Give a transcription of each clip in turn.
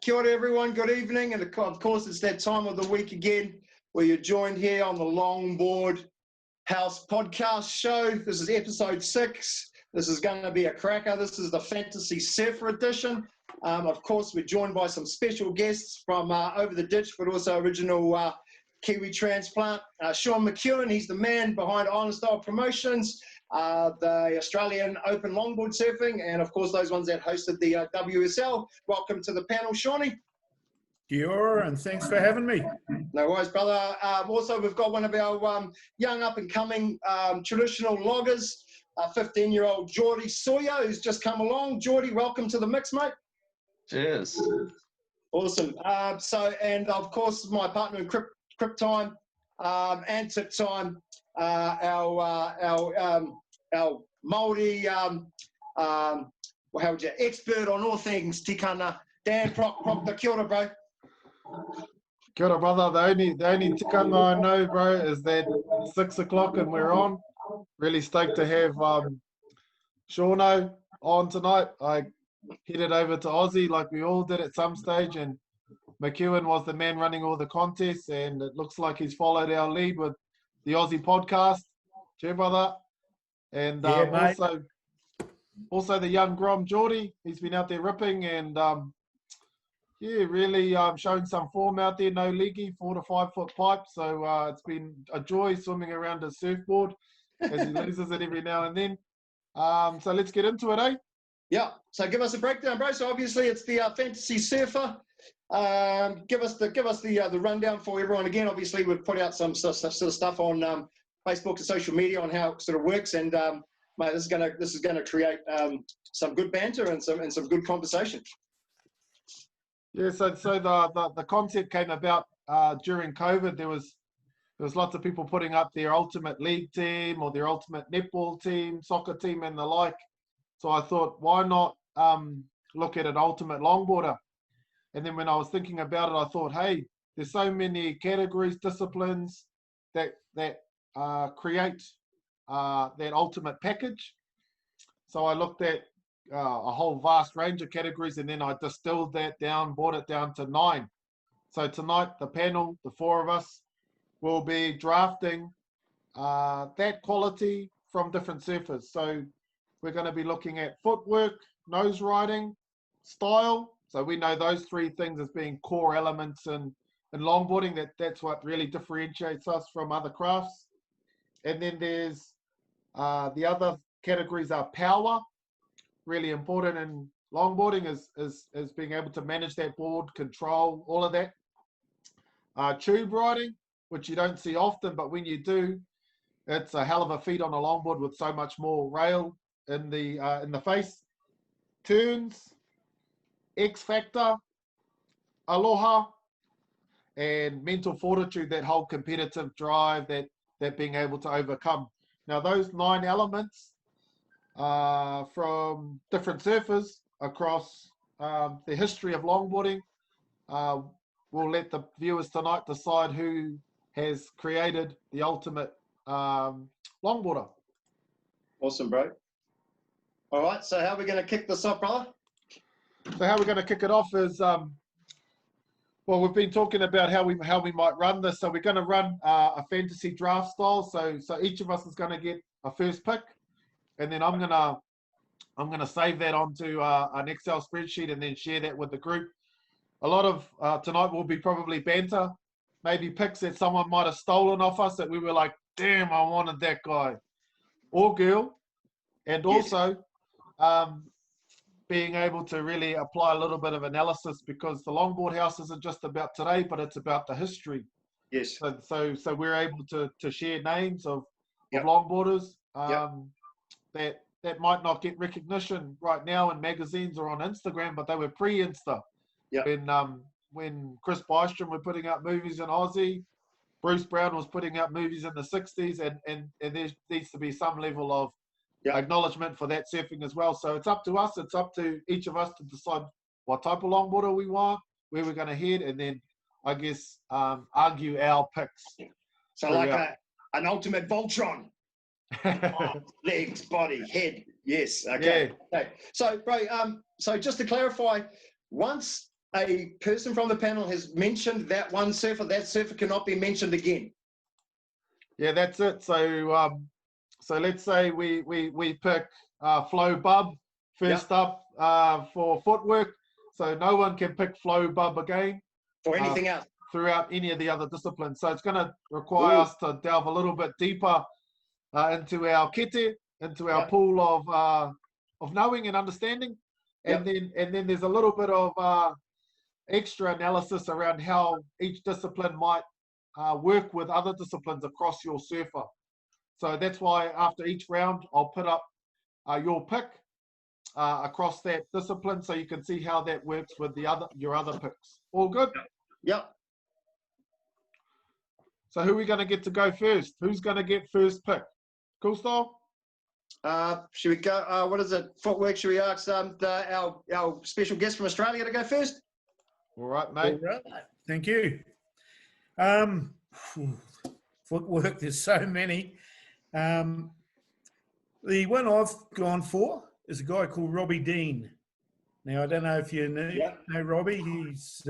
Kia ora everyone, good evening, and of course it's that time of the week again where you're joined here on the Longboard House podcast show. This is episode 6. This is going to be a cracker. This is the Fantasy Surfer edition. Of course, we're joined by some special guests from over the ditch, but also original Kiwi transplant. Sean McEwen, he's the man behind Island Style Promotions, the Australian Open Longboard Surfing, and of course those ones that hosted the WSL. Welcome to the panel, Shawnee. Kia ora, and thanks for having me. No worries, brother. Also, we've got one of our young up-and-coming traditional loggers, 15-year-old Geordie Sawyer, who's just come along. Geordie, welcome to the mix, mate. Cheers. Awesome. And of course, my partner in Crip Time and Tip Time, our Māori, expert on all things tikana, Dan Proctor. Kia ora, bro. Kia ora, brother. The only tikana I know, bro, is that 6 o'clock and we're on. Really stoked to have Shauno on tonight. I headed over to Aussie like we all did at some stage, and McEwen was the man running all the contests, and it looks like he's followed our lead with the Aussie podcast. Cheer, brother. And also the young Grom Geordie. He's been out there ripping and really showing some form out there. No leaky, 4 to 5 foot pipe. So it's been a joy swimming around his surfboard as he loses it every now and then. So let's get into it, eh? Yeah. So give us a breakdown, bro. So obviously it's the Fantasy Surfer. Give us the rundown for everyone again. Obviously we've put out some sort of stuff on Facebook and social media on how it sort of works, and mate, this is gonna create some good banter and some good conversation. Yeah, so the concept came about during COVID. There was lots of people putting up their ultimate league team or their ultimate netball team, soccer team, and the like. So I thought, why not look at an ultimate longboarder? And then when I was thinking about it, I thought, hey, there's so many categories, disciplines that create that ultimate package. So I looked at a whole vast range of categories, and then I distilled that down, brought it down to 9. So tonight, the panel, the 4 of us, will be drafting that quality from different surfers. So we're going to be looking at footwork, nose riding, style. So we know those 3 things as being core elements in longboarding. That's what really differentiates us from other crafts. And then there's the other categories are power. Really important in longboarding is being able to manage that board, control, all of that. Tube riding, which you don't see often, but when you do, it's a hell of a feat on a longboard with so much more rail in the face. Turns, X factor, aloha, and mental fortitude, that whole competitive drive, that being able to overcome. Now those 9 elements from different surfers across the history of longboarding, we'll let the viewers tonight decide who has created the ultimate longboarder. Awesome, bro. All right, so how are we going to kick this off, brother? So how we're going to kick it off is, well, we've been talking about how we might run this. So we're going to run a fantasy draft style. So each of us is going to get a first pick, and then I'm gonna save that onto an Excel spreadsheet and then share that with the group. A lot of tonight will be probably banter, maybe picks that someone might have stolen off us that we were like, damn, I wanted that guy or girl, and also being able to really apply a little bit of analysis, because the Longboard House isn't just about today, but it's about the history. Yes. So we're able to share names of longboarders that might not get recognition right now in magazines or on Instagram, but they were pre-Insta. When Chris Bystrom were putting out movies in Aussie, Bruce Brown was putting out movies in the 60s, and there needs to be some level of acknowledgement for that surfing as well. So it's up to us, it's up to each of us to decide what type of longboarder we want, where we're going to head, and then I guess argue our picks. So like an ultimate Voltron. Legs, body, head. Yes. Okay. Yeah. Okay. So, bro, so just to clarify, once a person from the panel has mentioned that one surfer, that surfer cannot be mentioned again. Yeah, that's it. So let's say we pick Flo Bub first up for footwork. So no one can pick Flo Bub again. For anything else. Throughout any of the other disciplines. So it's going to require us to delve a little bit deeper into our kete, into our pool of knowing and understanding. And then there's a little bit of extra analysis around how each discipline might work with other disciplines across your surfer. So that's why after each round, I'll put up your pick across that discipline so you can see how that works with your other picks. All good? Yep. So who are we going to get to go first? Who's going to get first pick? Cool style? Should we go, what is it, footwork? Should we ask our special guest from Australia to go first? All right, mate. All right. Thank you. Footwork, there's so many. The one I've gone for is a guy called Robbie Dean. Now, I don't know if you know Robbie. He's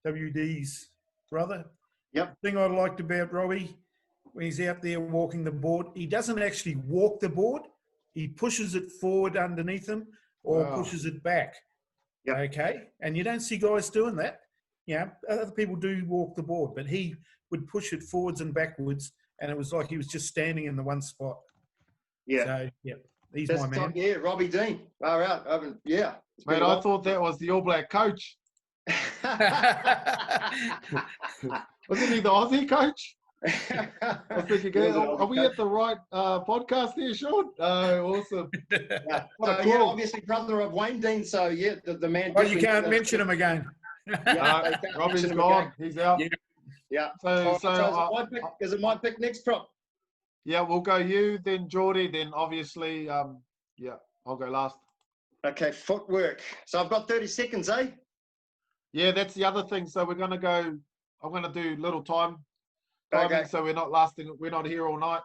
WD's brother. Yep. The thing I liked about Robbie, when he's out there walking the board, he doesn't actually walk the board. He pushes it forward underneath him or pushes it back. Yep. Okay? And you don't see guys doing that. Yeah, other people do walk the board, but he would push it forwards and backwards, and it was like he was just standing in the one spot. Yeah. So, yeah, he's my man. Yeah, Robbie Dean. All right. Yeah. Mate, I thought that was the All Black coach. Wasn't he the Aussie coach? I was thinking, are we at the right podcast there, Sean? Oh, awesome. Yeah. Yeah, obviously brother of Wayne Dean, so yeah, the man. Oh, you can't mention him again. Robbie's gone. He's out. Yeah. So is it my pick next, Prop? Yeah, we'll go you, then Geordie, then obviously, I'll go last. Okay, footwork. So I've got 30 seconds, eh? Yeah, that's the other thing. So I'm going to do little timing, so we're not here all night.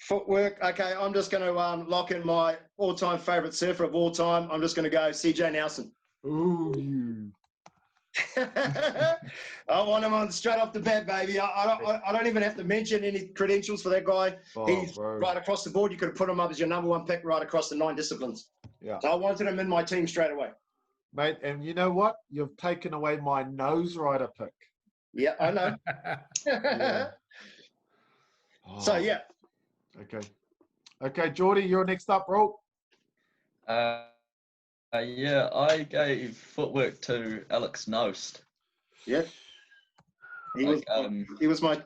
Footwork. Okay, I'm just going to lock in my all-time favourite surfer of all time. I'm just going to go CJ Nelson. Ooh. I want him on straight off the bat, baby. I don't even have to mention any credentials for that guy. He's right across the board. You could have put him up as your number one pick right across the 9 disciplines. Yeah. So I wanted him in my team straight away. Mate, and you know what? You've taken away my nose rider pick. Yeah, I know. Yeah. So, yeah. Okay, Geordie, you're next up, bro. Yeah, I gave footwork to Alex Nost. Yeah. He was my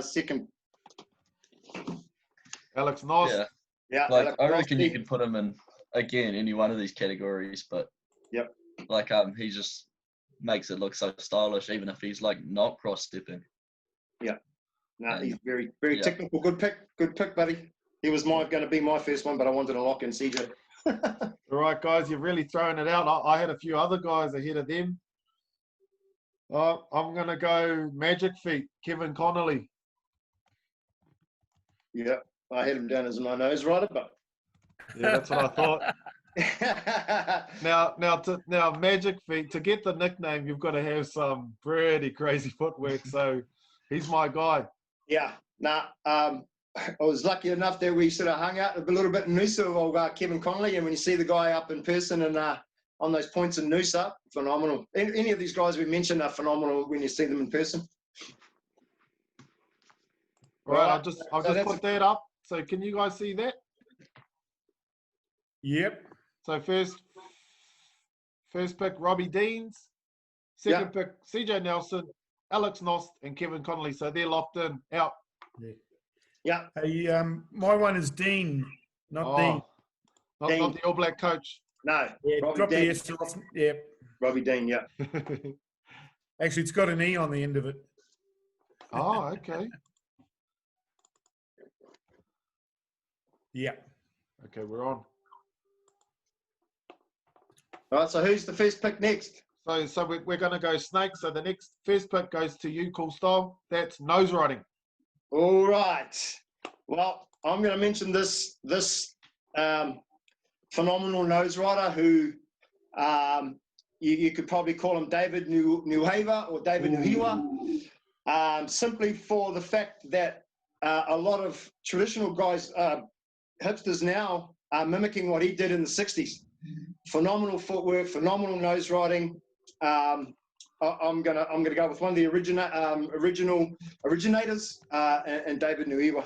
second. Alex Nost. Yeah. Yeah. Like, Alex I reckon Nost. you can put him in, again, any one of these categories, but yep. Like, he just makes it look so stylish, even if he's like not cross-stepping. Yeah. No, he's very, very technical. Good pick, buddy. He was going to be my first one, but I wanted to lock in CJ. All right, guys, you've really thrown it out. I had a few other guys ahead of them. I'm going to go Magic Feet, Kevin Connolly. Yeah, I had him down as my nose rider, but yeah, that's what I thought. Now, Magic Feet, to get the nickname, you've got to have some pretty crazy footwork. So he's my guy. Yeah. I was lucky enough that we sort of hung out a little bit in Noosa of Kevin Connolly, and when you see the guy up in person and on those points in Noosa, phenomenal. Any of these guys we mentioned are phenomenal when you see them in person. All right, I'll just put that up. So can you guys see that? Yep. So first pick, Robbie Deans. Second pick, CJ Nelson, Alex Nost, and Kevin Connolly. So they're locked in, out. Yeah. Hey, my one is Dean, not Dean. Not the All Black coach. No. Yeah, drop Dean. the S off. Yeah. Robbie Dean, yeah. Actually, it's got an E on the end of it. Oh, okay. Yeah. Okay, we're on. All right, so who's the first pick next? So we're going to go Snake. So the first pick goes to you, Cool Style. That's nose riding. All right. Well, I'm going to mention this phenomenal nose rider who You could probably call him David Nuheva or David Nuhiwa, simply for the fact that a lot of traditional guys, hipsters now, are mimicking what he did in the 60s. Phenomenal footwork, phenomenal nose riding. I'm gonna go with one of the originators, and David Nuhiwa.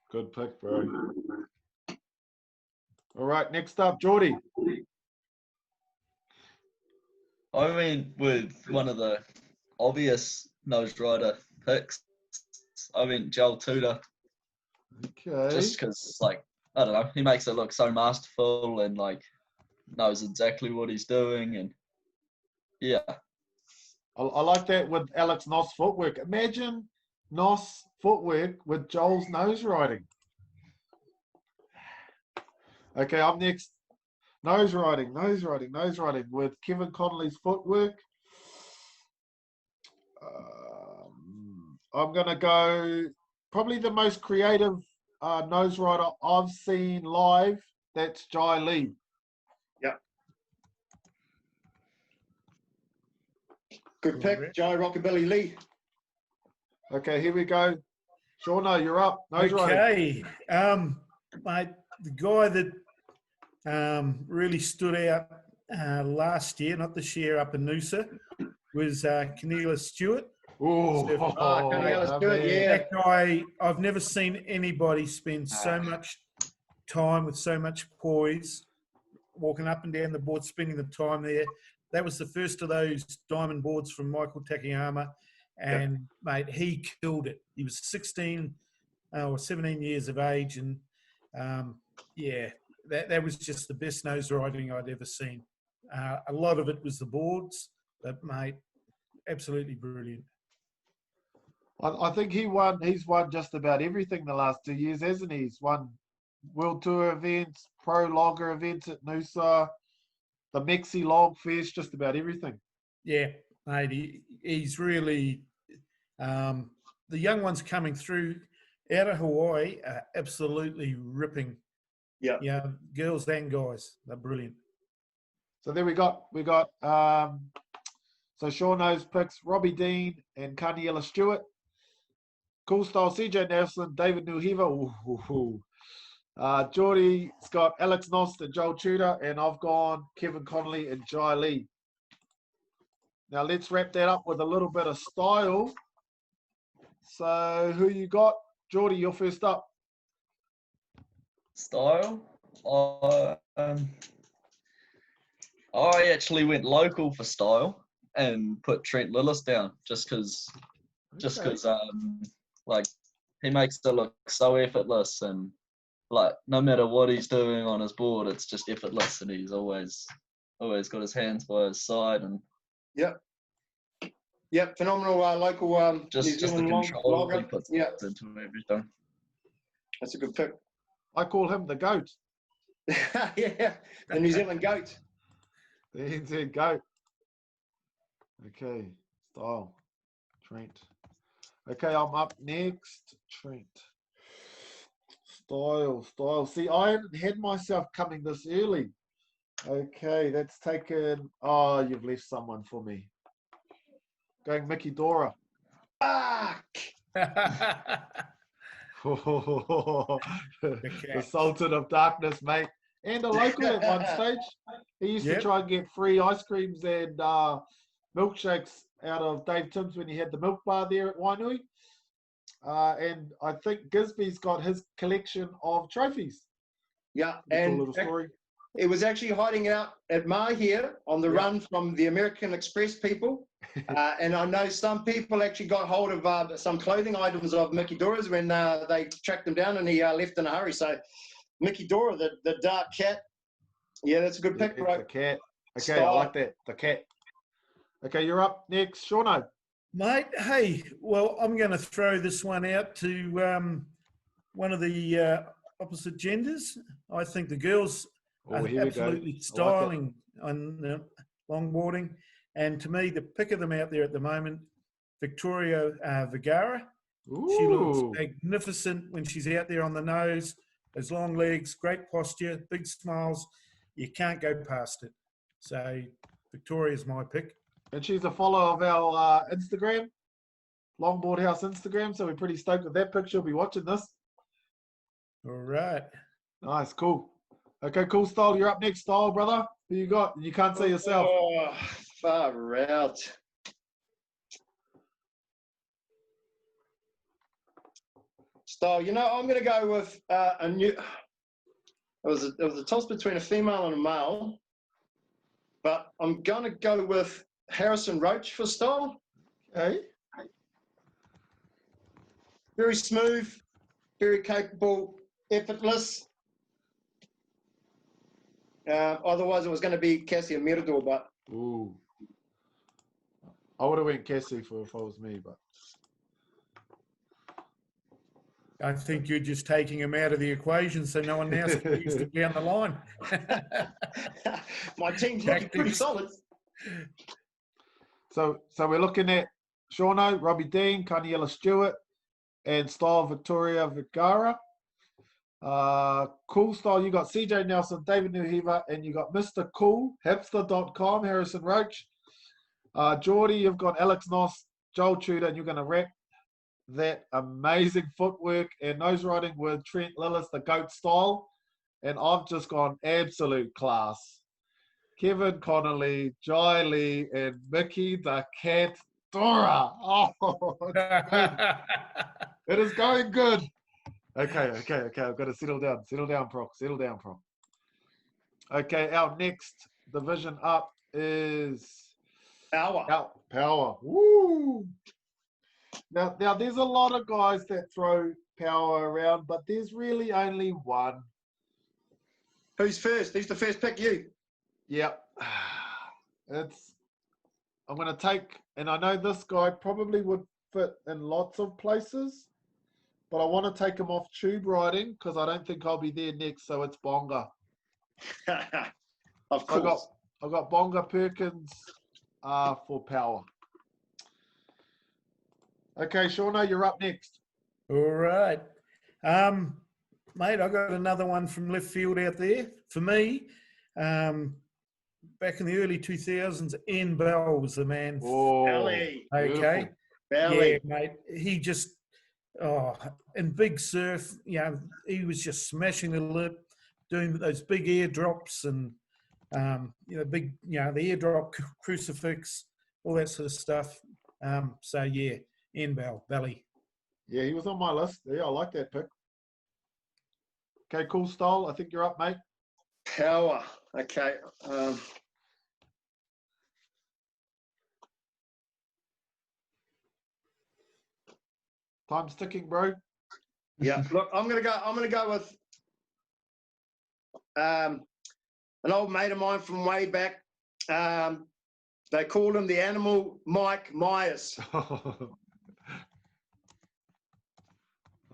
Good pick, bro. All right, next up, Geordie. I mean, with one of the obvious nose rider picks, I mean Joel Tudor, Okay. just because, like, I don't know, he makes it look so masterful and like knows exactly what he's doing, and yeah. I like that with Alex Noss footwork. Imagine Noss footwork with Joel's nose riding. Okay, I'm next. Nose riding with Kevin Connolly's footwork. I'm going to go probably the most creative nose rider I've seen live. That's Jai Lee. Yep. Good pick, Jai Rockabilly Lee. Okay, here we go. Shauno, you're up. Nose riding. Okay. Mate, the guy that really stood out last year, not this year, up in Noosa, was Cornelia Stewart. Cornelia Stewart, yeah. That guy, I've never seen anybody spend so much time with so much poise, walking up and down the board, spending the time there. That was the first of those diamond boards from Michael Takayama, and mate, he killed it. He was 16 or 17 years of age, and that was just the best nose riding I'd ever seen. A lot of it was the boards, but mate, absolutely brilliant. I think he's won just about everything the last 2 years, hasn't he? He's won World Tour events, Pro Logger events at Noosa, the Mexi Log Fest, just about everything. Yeah, mate, he's really the young ones coming through out of Hawaii are absolutely ripping. Yeah. Yeah, girls and guys, they're brilliant. So there we got so Shauno's picks Robbie Dean and Carniella Stewart. Cool Style, CJ Nelson, David Nuhiva. Geordie's got Alex Nost and Joel Tudor, and I've gone Kevin Connolly and Jai Lee. Now let's wrap that up with a little bit of style. So who you got? Geordie, you're first up. Style? I actually went local for style and put Trent Lillis down just because like he makes it look so effortless, and like no matter what he's doing on his board, it's just effortless, and he's always got his hands by his side, and phenomenal local just the control he puts into everything. That's a good pick. I call him the GOAT. Yeah, the New Zealand GOAT. The NZ GOAT. Okay, style. Trent. Okay, I'm up next. Trent. Style. See, I hadn't had myself coming this early. Okay, that's taken. Oh, you've left someone for me. Going Mickey Dora. Fuck! The Sultan of Darkness, mate. And a local at one stage. He used to try and get free ice creams and milkshakes out of Dave Timms when he had the milk bar there at Wainui. And I think Gisby's got his collection of trophies. Yeah, and cool little story. It was actually hiding out at Mar here on the run from the American Express people. And I know some people actually got hold of some clothing items of Mickey Dora's when they tracked him down, and he left in a hurry. So Mickey Dora, the dark cat. Yeah, that's a good pick, bro. The cat. Okay, I like that. The cat. Okay, you're up next. Shauno. Mate, hey, well, I'm going to throw this one out to one of the opposite genders. I think the girls are absolutely styling on longboarding. And to me, the pick of them out there at the moment, Victoria Vergara. Ooh. She looks magnificent when she's out there on the nose. Those long legs, great posture, big smiles. you can't go past it. So Victoria's my pick. And she's a follower of our Instagram, Longboard House Instagram. So we're pretty stoked with that picture. She'll be watching this. All right. Nice, cool. Okay, cool, Style. You're up next, Style, brother. Who you got? You can't say yourself. Oh, far out. Style, you know, I'm going to go with a new. It was a toss between a female and a male, but I'm going to go with Harrison Roach for Style. Hey? Very smooth, very capable, effortless. Otherwise, it was going to be Cassia Mirador, but Ooh. I would have went Cassie if it was me, but I think you're just taking him out of the equation so no one else can use him down the line. my team's looking pretty Tactics. solid. so we're looking at Shauno, Robbie Dean, Carniella Stewart, and Style Victoria Vergara. Cool, Style. You got CJ Nelson, David Nuhiva, and you got Mr. Cool, hipster.com, Harrison Roach. Geordie, you've got Alex Noss, Joel Tudor, and you're going to wrap that amazing footwork and nose riding with Trent Lillis, the GOAT Style. And I've just gone absolute class. Kevin Connolly, Jai Lee, and Mickey the Cat Dora. Oh, it's good. It is going good. Okay. I've got to settle down. Settle down, Proc. Okay, our next division up is Power. Woo! Now, there's a lot of guys that throw Power around, but there's really only one. Who's first? Who's the first pick? You. Yep. I'm going to take, and I know this guy probably would fit in lots of places, but I want to take him off tube riding because I don't think I'll be there next, so it's Bonga. Of course. I got Bonga Perkins for Power. Okay, Shauno, you're up next. All right. Mate, I got another one from left field out there. For me, back in the early 2000s, Ian Bell was the man. Oh, Belly. Okay. Belly. Yeah, mate. He just, in big surf, he was just smashing the lip, doing those big airdrops and, big, the airdrop crucifix, all that sort of stuff. So, yeah, Ian Bell, Belly. Yeah, he was on my list. Yeah, I like that pick. Okay, cool, Style. I think you're up, mate. Power. Okay. Time's ticking, bro. Yeah. Look, I'm gonna go with an old mate of mine from way back. They called him the Animal, Mike Myers. I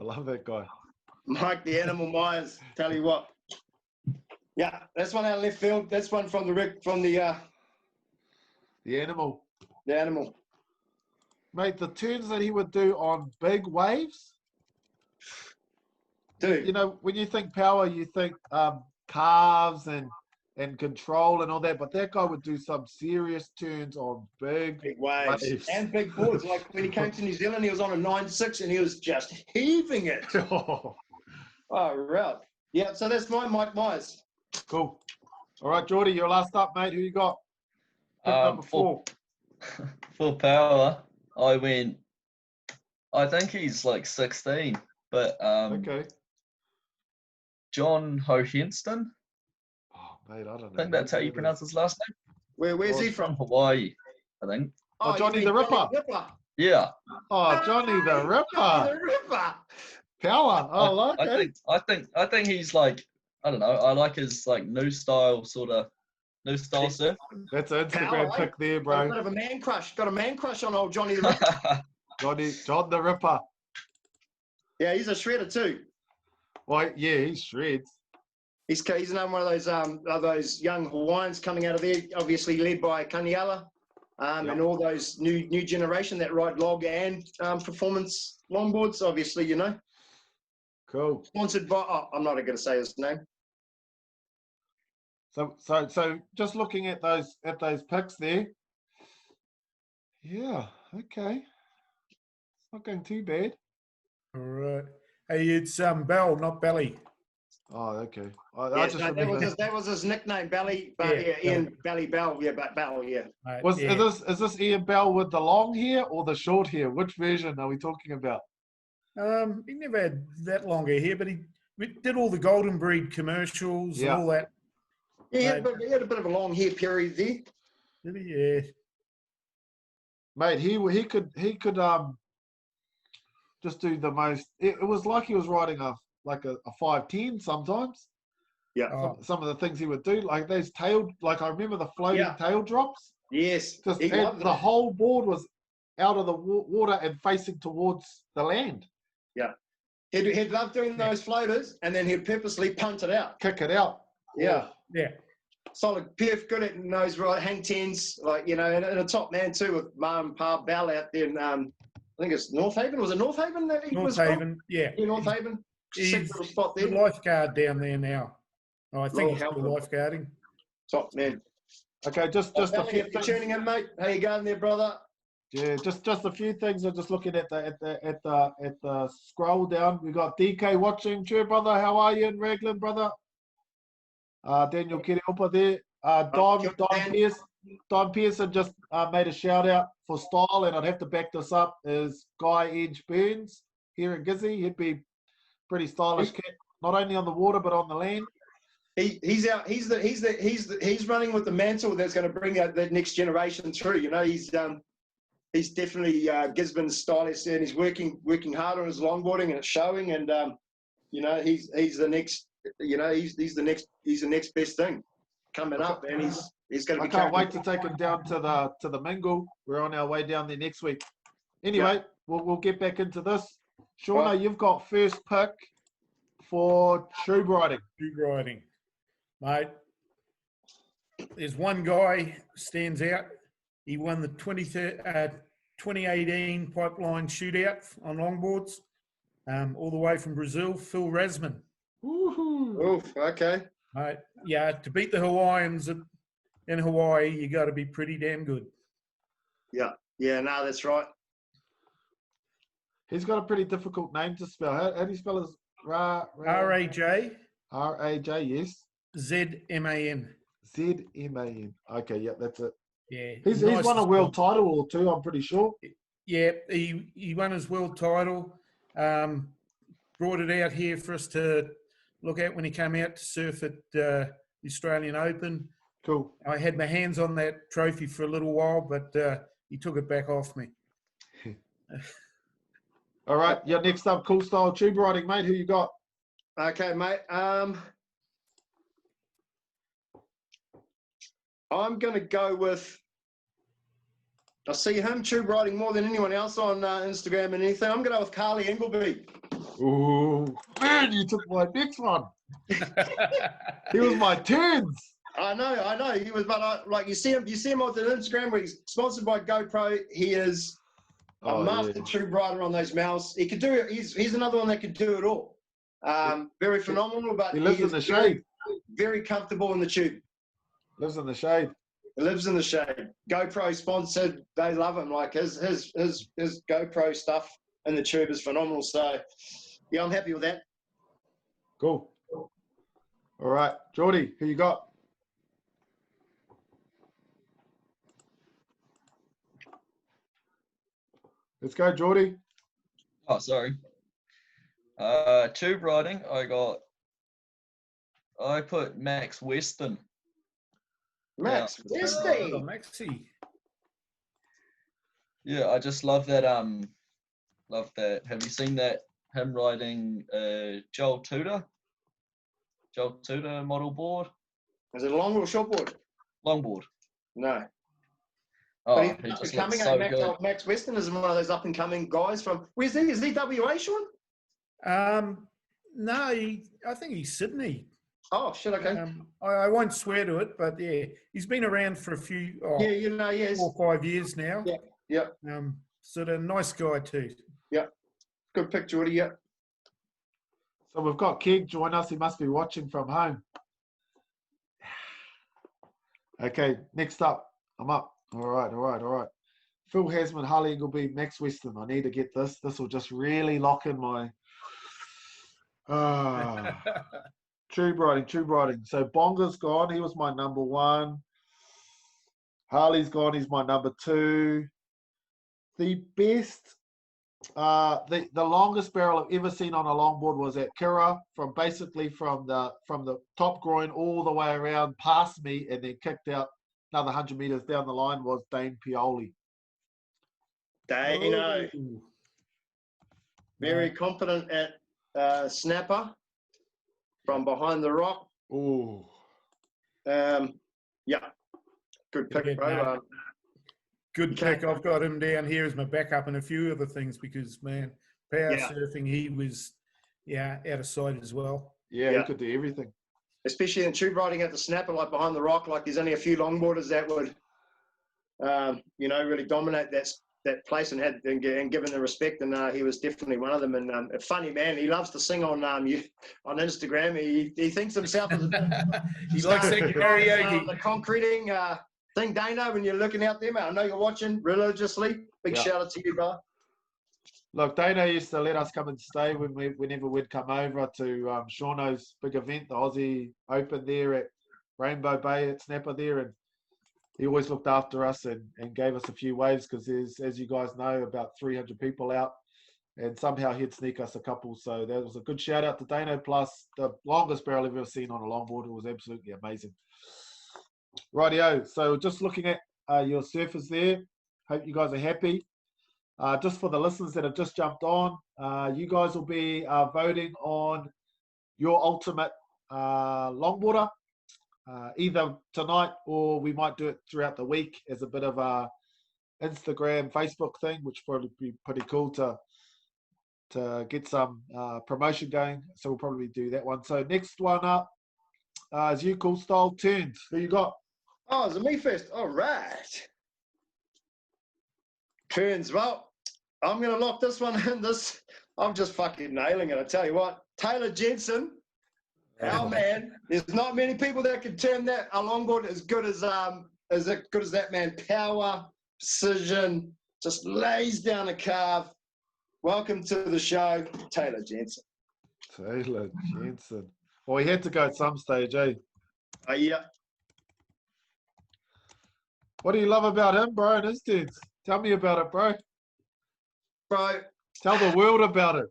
love that guy. Mike the Animal Myers. Tell you what. Yeah, that's one out of left field. That's one from the Animal. The Animal. Mate, the turns that he would do on big waves. Dude. You know, when you think Power, you think calves and control and all that, but that guy would do some serious turns on big waves. And big boards. Like when he came to New Zealand, he was on a 9.6 and he was just heaving it. Oh, right. Yeah, so that's my Mike Myers. Cool. All right, Geordie, you're last up, mate. Who you got? Pick number 4. For Power, I think he's like 16, but okay. John Hohenston. Oh, mate, I don't know. I think that's how you pronounce his last name. Where's he from? Hawaii, I think. Oh, Johnny the Ripper. Yeah. Oh, Johnny the Ripper. Johnny the Ripper. Power. I like it. I think he's like, I don't know. I like his like new style surf. That's an Instagram pick there, bro. Got a man crush. Got a man crush on old Johnny the Ripper. John the Ripper. Yeah, he's a shredder too. Well, yeah, he shreds. He's another one of those young Hawaiians coming out of there, obviously led by Kaniala, and all those new generation that ride log and performance longboards, obviously, you know. Cool. Sponsored by, I'm not going to say his name. So just looking at those picks there. Yeah, okay. It's not going too bad. All right. Hey, it's Bell, not Belly. Oh, okay. I Yes, just no, remember. that was his nickname, Belly. But yeah, Ian Belly Bell. Yeah, but Bell. Yeah. Mate, Is this Ian Bell with the long hair or the short hair? Which version are we talking about? He never had that long a hair, but he did all the Golden Breed commercials and all that. Yeah, but he had a bit of a long hair period there. Did he? Yeah. Mate, he could just do the most. It was like he was riding a 510 sometimes. Yeah. Some of the things he would do, like those tail, like I remember the floating tail drops. Yes. Just the whole board was out of the water and facing towards the land. Yeah. He'd love doing those floaters, and then he'd purposely punt it out. Kick it out. Yeah. Yeah. Solid perf, good at those right hang tens, like, you know, and a top man too with Mum and Pa Bell out there in, I think it's North Haven. Was it North Haven that he was North Haven, yeah, North Haven. Sick little spot there. The lifeguard down there now. Oh, I think he's still lifeguarding. Top man. Okay, just a few things. Tuning in, mate. How you going there, brother? Yeah, just a few things. I'm just looking at the scroll down. We got DK watching. Cheer, brother. How are you in Raglan, brother? Daniel Kiriopa there. Don Pearson just made a shout out for style, and I'd have to back this up. Is Guy Edge Burns here in Gizzy? He'd be pretty stylish kid, not only on the water but on the land. He's out. He's running with the mantle that's going to bring out the next generation through. You know, he's definitely Gisborne's stylist, and he's working hard on his longboarding, and it's showing. And you know, he's the next. You know, he's the next best thing coming up, and he's going to be. I can't wait to take him down to the mingle. We're on our way down there next week. Anyway, we'll get back into this. Shauna, you've got first pick for tube riding. Tube riding, mate. There's one guy stands out. He won the 2018 Pipeline Shootout on longboards, all the way from Brazil. Phil Rasman. Woohoo! Oof, okay. Mate, yeah, to beat the Hawaiians in Hawaii, you got to be pretty damn good. Yeah, no, that's right. He's got a pretty difficult name to spell. How do you spell his R-A-J? R-A-J, yes. Z-M-A-N. Z-M-A-N. Okay, yeah, that's it. Yeah. He's won a world title or two, I'm pretty sure. Yeah, he won his world title. Brought it out here for us to look at when he came out to surf at the Australian Open. Cool. I had my hands on that trophy for a little while, but he took it back off me. All right, yeah, next up, cool style tube riding, mate. Who you got? Okay, mate. I'm going to go with. I see him tube riding more than anyone else on Instagram and anything. I'm going to go with Carly Ingleby. Ooh, man, you took my next one. He was my turns. I know. He was, but like you see him on the Instagram where he's sponsored by GoPro. He is a master tube rider on those mounts. He could do it. He's another one that could do it all. Very phenomenal, but he lives in the shade. Very comfortable in the tube. Lives in the shade. He lives in the shade. GoPro sponsored. They love him. Like his GoPro stuff in the tube is phenomenal. So yeah, I'm happy with that. Cool. All right, Geordie, who you got? Let's go, Geordie. Oh, sorry. Tube riding, I put Max Weston. Max Weston. Maxi. Yeah, I just love that. Love that. Have you seen that? Him riding Joel Tudor model board. Is it a long or short board? Longboard. No. Oh, but he he's just coming looks so Max, good. Max Weston is one of those up and coming guys from. Where's he? Is he WA, Sean? No, I think he's Sydney. Oh shit! Okay. I won't swear to it, but yeah, he's been around for a few. Yeah, you know, yes. 4 or 5 years now. Yeah. Sort of nice guy too. Yeah. Good pick, Geordie. Yeah. So we've got Keg join us. He must be watching from home. Okay, next up. I'm up. All right. Phil Hasman, Harley Ingleby, Max Weston. I need to get this. This will just really lock in my tube riding. So Bonga's gone. He was my number 1. Harley's gone. He's my number 2. The best, the longest barrel I've ever seen on a longboard was at Kira, from the top groin all the way around past me, and then kicked out another 100 meters down the line, was Dane Pioli. Dano, Ooh. very confident at snapper from behind the rock. Ooh. Yeah, good pick, Yeah, bro. no. Good Okay. pick. I've got him down here as my backup and a few other things because, man, power surfing, he was, out of sight as well. Yeah, he could do everything. Especially in tube riding at the snapper, like behind the rock, like there's only a few longboarders that would, really dominate that place and given the respect, and he was definitely one of them. And a funny man, he loves to sing on Instagram. He thinks himself as he likes that karaoke. the concreting thing, Dano. When you're looking out there, mate, I know you're watching religiously. Big shout out to you, bro. Look, Dano used to let us come and stay whenever we'd come over to Shauno's big event, the Aussie Open there at Rainbow Bay at Snapper there, and he always looked after us and gave us a few waves because there's, as you guys know, about 300 people out, and somehow he'd sneak us a couple. So that was a good shout out to Dano. Plus, the longest barrel I've ever seen on a longboard. It was absolutely amazing. Rightio. So just looking at your surfers there. Hope you guys are happy. Just for the listeners that have just jumped on, you guys will be voting on your ultimate longboarder. Either tonight or we might do it throughout the week as a bit of a Instagram, Facebook thing, which would probably be pretty cool to get some promotion going. So we'll probably do that one. So next one up is you, Cool Style Turns. Who you got? Oh, is it me first? All right. Turns. Well, I'm going to lock this one in. I'm just fucking nailing it. I tell you what, Taylor Jensen. Our man, there's not many people that can turn a longboard as good as that man. Power, precision, just lays down a carve. Welcome to the show, Taylor Jensen. Taylor Jensen. Well, he had to go at some stage, eh? Yeah. What do you love about him, bro, and his dudes? Tell me about it, bro. Bro. Tell the world about it.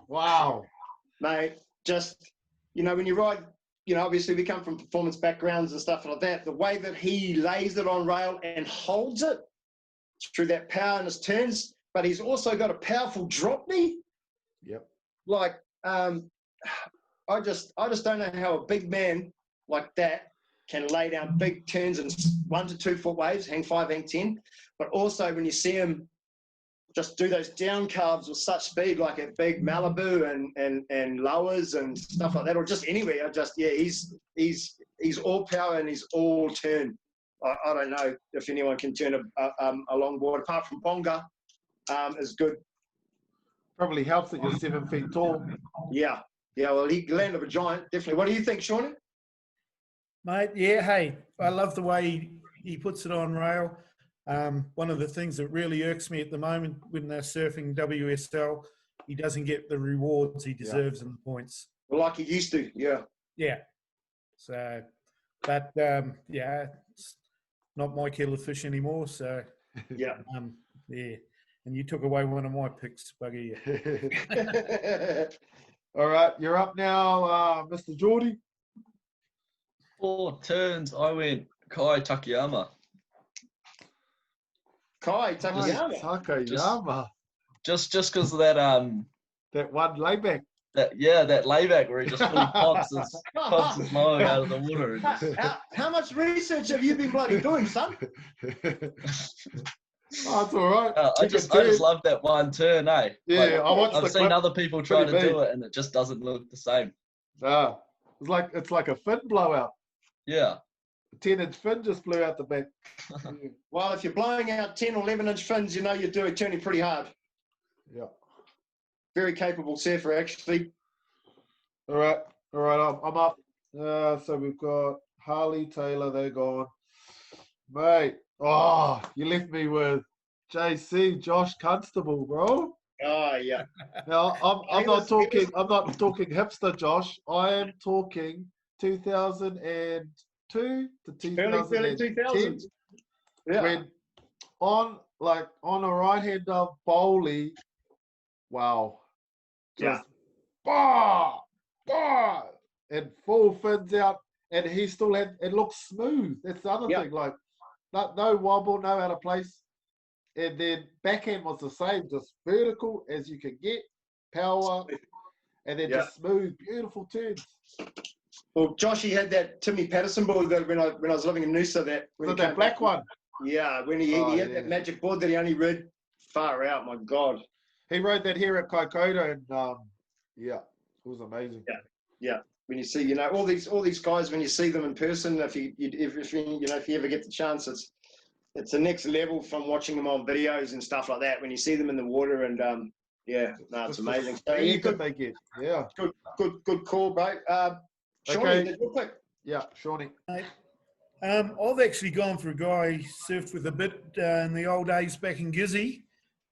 Wow. Mate, just... when you ride, obviously we come from performance backgrounds and stuff like that. The way that he lays it on rail and holds it through that power in his turns, but he's also got a powerful drop knee. Yep. Like, I just don't know how a big man like that can lay down big turns and 1 to 2 foot waves, hang 5, hang 10. But also when you see him just do those down carves with such speed, like at Big Malibu and lowers and stuff like that, or just anywhere. He's all power and he's all turn. I don't know if anyone can turn a longboard apart from Bonga. Is good. Probably helps that you're 7 feet tall. Yeah. Well, he landed a giant, definitely. What do you think, Shawnee? Mate, yeah. Hey, I love the way he puts it on rail. One of the things that really irks me at the moment when they're surfing WSL, he doesn't get the rewards he deserves in the points. Well, like he used to, yeah. Yeah. So, but it's not my kettle of fish anymore. So, yeah. Yeah. And you took away one of my picks, Buggy. All right, you're up now, Mr. Geordie. 4 turns, I went Kai Takayama. Kai Takayama. Takayama. Just because of that that one layback. That layback where he just fully pops his moe out of the water. And how much research have you been bloody doing, son? Oh, it's all right. I just love that one turn, eh? Yeah, I've seen other people try to do it, and it just doesn't look the same. It's like a fin blowout. Yeah. A 10-inch fin just blew out the back. Well, if you're blowing out 10 or 11-inch fins, you're turning pretty hard. Yeah. Very capable surfer, actually. All right, I'm up. So we've got Harley, Taylor, they're gone. Mate, oh, you left me with JC, Josh Constable, bro. Oh, yeah. Now, I'm He not was- talking. I'm not talking hipster, Josh. I am talking 2002 to Early 2010, 2000s. Yeah. when on a right-hander bowley, wow, Yeah. just bah, bah, and full fins out, and he still had it looks smooth. That's the other Yeah. thing, like no wobble, no out of place. And then backhand was the same, just vertical as you can get, power, and then Yeah. just smooth, beautiful turns. Well, Joshy had that Timmy Patterson board that when I was living in Noosa, that when So he that came black back, one, yeah, when he Oh, had yeah. that magic board that he only read far out. My God. he rode that here at Kaikoura, and yeah, it was amazing. Yeah. When you see, all these guys, when you see them in person, if you ever get the chance, it's the next level from watching them on videos and stuff like that. When you see them in the water, and it's Just the amazing. So yeah, speed that they get. Yeah. good call, bro. Shawnee, Okay. did you pick? Yeah, Shawnee. I've actually gone for a guy I surfed with a bit in the old days back in Gizzy.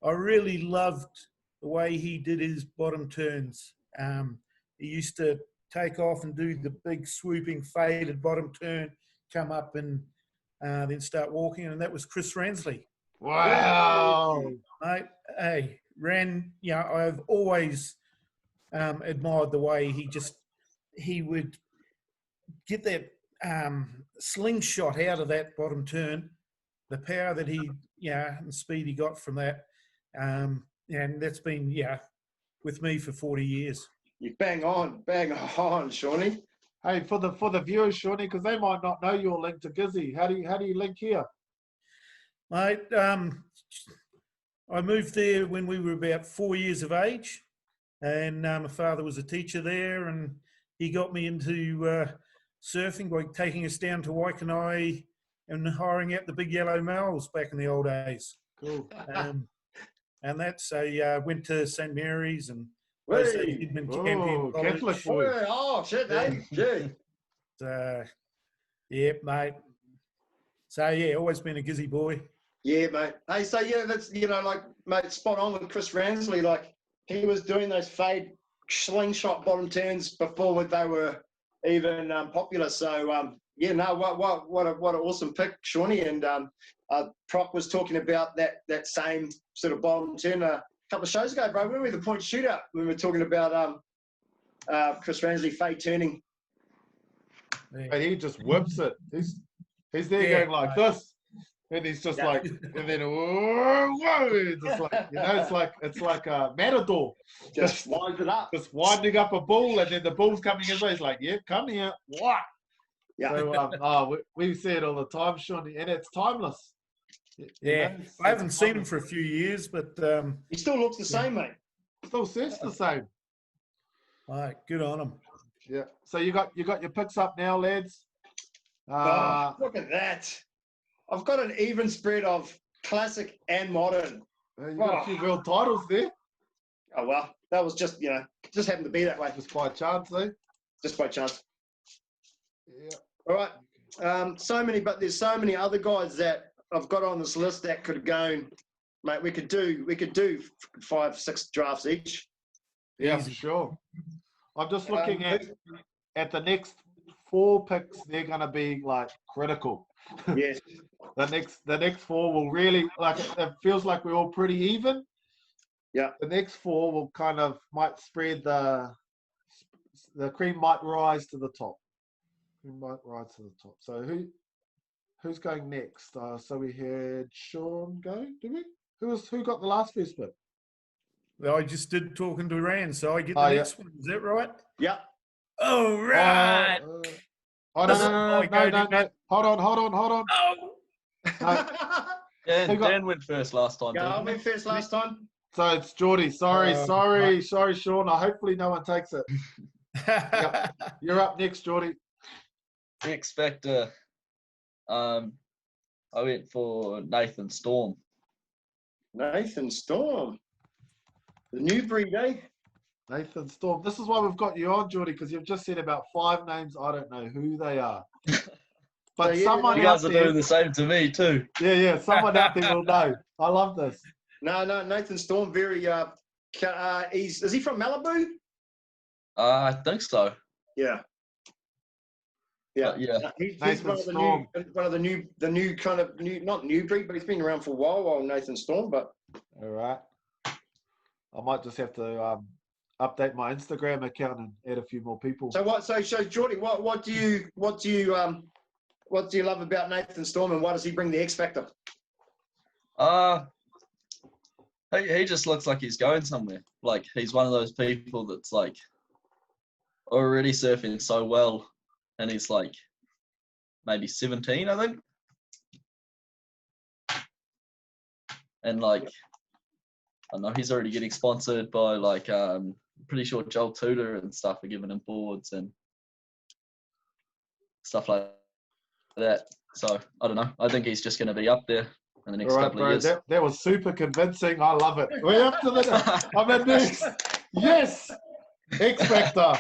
I really loved the way he did his bottom turns. He used to take off and do the big swooping faded bottom turn, come up and then start walking, and that was Chris Ransley. Wow. Mate, hey, I've always admired the way he would get that slingshot out of that bottom turn, the power that and speed he got from that. And that's been, with me for 40 years. You bang on, Shawnee. Hey, for the viewers, Shawnee, because they might not know your link to Gizzy. How do you link here? Mate, I moved there when we were about 4 years of age, and my father was a teacher there, and he got me into surfing by taking us down to Waikanae and hiring out the big yellow males back in the old days. Cool. And that's went to St. Mary's and Hey. Edmund Oh, Champion College. Catholic boy. Oh shit, eh? Gee. Yeah, mate. So yeah, always been a Gizzy boy. Yeah, mate. Hey, so yeah, that's mate, spot on with Chris Ransley. Like he was doing those fade slingshot bottom turns before they were even popular. So what an awesome pick, Shawnee. And Proc was talking about that same sort of bottom turn a couple of shows ago, bro. Remember the point shootout when we were talking about Chris Ransley fade turning. Yeah. And he just whips it. He's there going like this, and he's just like, and then whoa, just like it's like a matador, Just winds it up. just winding up a bull, and then the bull's coming his way. He's like, "Yeah, come here, what?" Yeah. So we say it all the time, Sean, and it's timeless. Yeah, I haven't seen him for a few years, but He still looks the same, mate. Still says the same. all right, good on him. Yeah. So you got your picks up now, lads. Look at that. I've got an even spread of classic and modern. You got a few world titles there, Oh, well, that was just happened to be that way. just by chance, eh? Just by chance. Yeah. All right. There's so many other guys that I've got on this list that could have gone, mate. We could do 5-6 drafts each. Yeah, for sure. I'm just looking at the next 4 picks. They're going to be like critical. Yes. The next 4 will really it feels like we're all pretty even. Yeah. The next 4 will might spread the cream might rise to the top. Cream might rise to the top. So who's going next? So we had Sean going, did we? Who got the last first pick? I just did talking to Rand, so I get the next one. Is that right? Yeah. Oh, right. No. Hold on. Oh. Dan went first last time. Yeah, I didn't he? went first last time. So it's Geordie. Sorry, Sean. Hopefully no one takes it. Yep. You're up next, Geordie. X Factor. I went for Nathan Storm. Nathan Storm. The new breed, eh? Nathan Storm. This is why we've got you on, Geordie, because you've just said about 5 names. I don't know who they are. But So, yeah, someone You out guys are there, doing the same to me too. yeah, someone out there will know. I love this. No, Nathan Storm, very. Is he from Malibu? I think so. Yeah. Yeah, But yeah. He's Nathan one of Storm. the new kind of new, not new breed, but he's been around for a while. Nathan Storm, but All right. I might just have to update my Instagram account and add a few more people. so what? So Jordy, what do you love about Nathan Storm, and why does he bring the X factor? He just looks like he's going somewhere. Like he's one of those people that's like already surfing so well, and he's like maybe 17, I think. And like, I don't know, he's already getting sponsored by like, pretty sure Joel Tudor and stuff are giving him boards and stuff like that. So I don't know. I think he's just going to be up there in the next All right, couple of bro. years. That was super convincing. I love it. We're up to the. I'm at next. Yes, X Factor.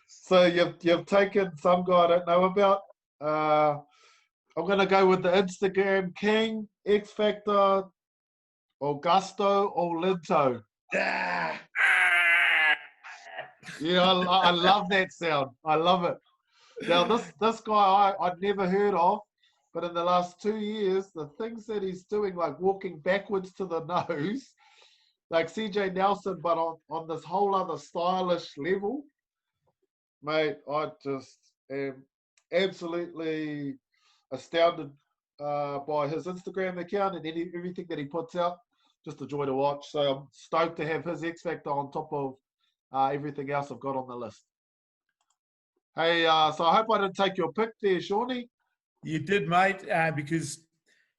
So you've taken some guy I don't know about. I'm gonna go with the Instagram king, X Factor, Augusto Olinto. Ah, Yeah, I love that sound. I love it. Now this guy I'd never heard of, but in the last 2 years, the things that he's doing, like walking backwards to the nose, like CJ Nelson, but on this whole other stylish level, mate, I just am absolutely astounded by his Instagram account and everything that he puts out. Just a joy to watch. So I'm stoked to have his X Factor on top of everything else I've got on the list. Hey, so I hope I didn't take your pick there, Shawnee. You did, mate, because,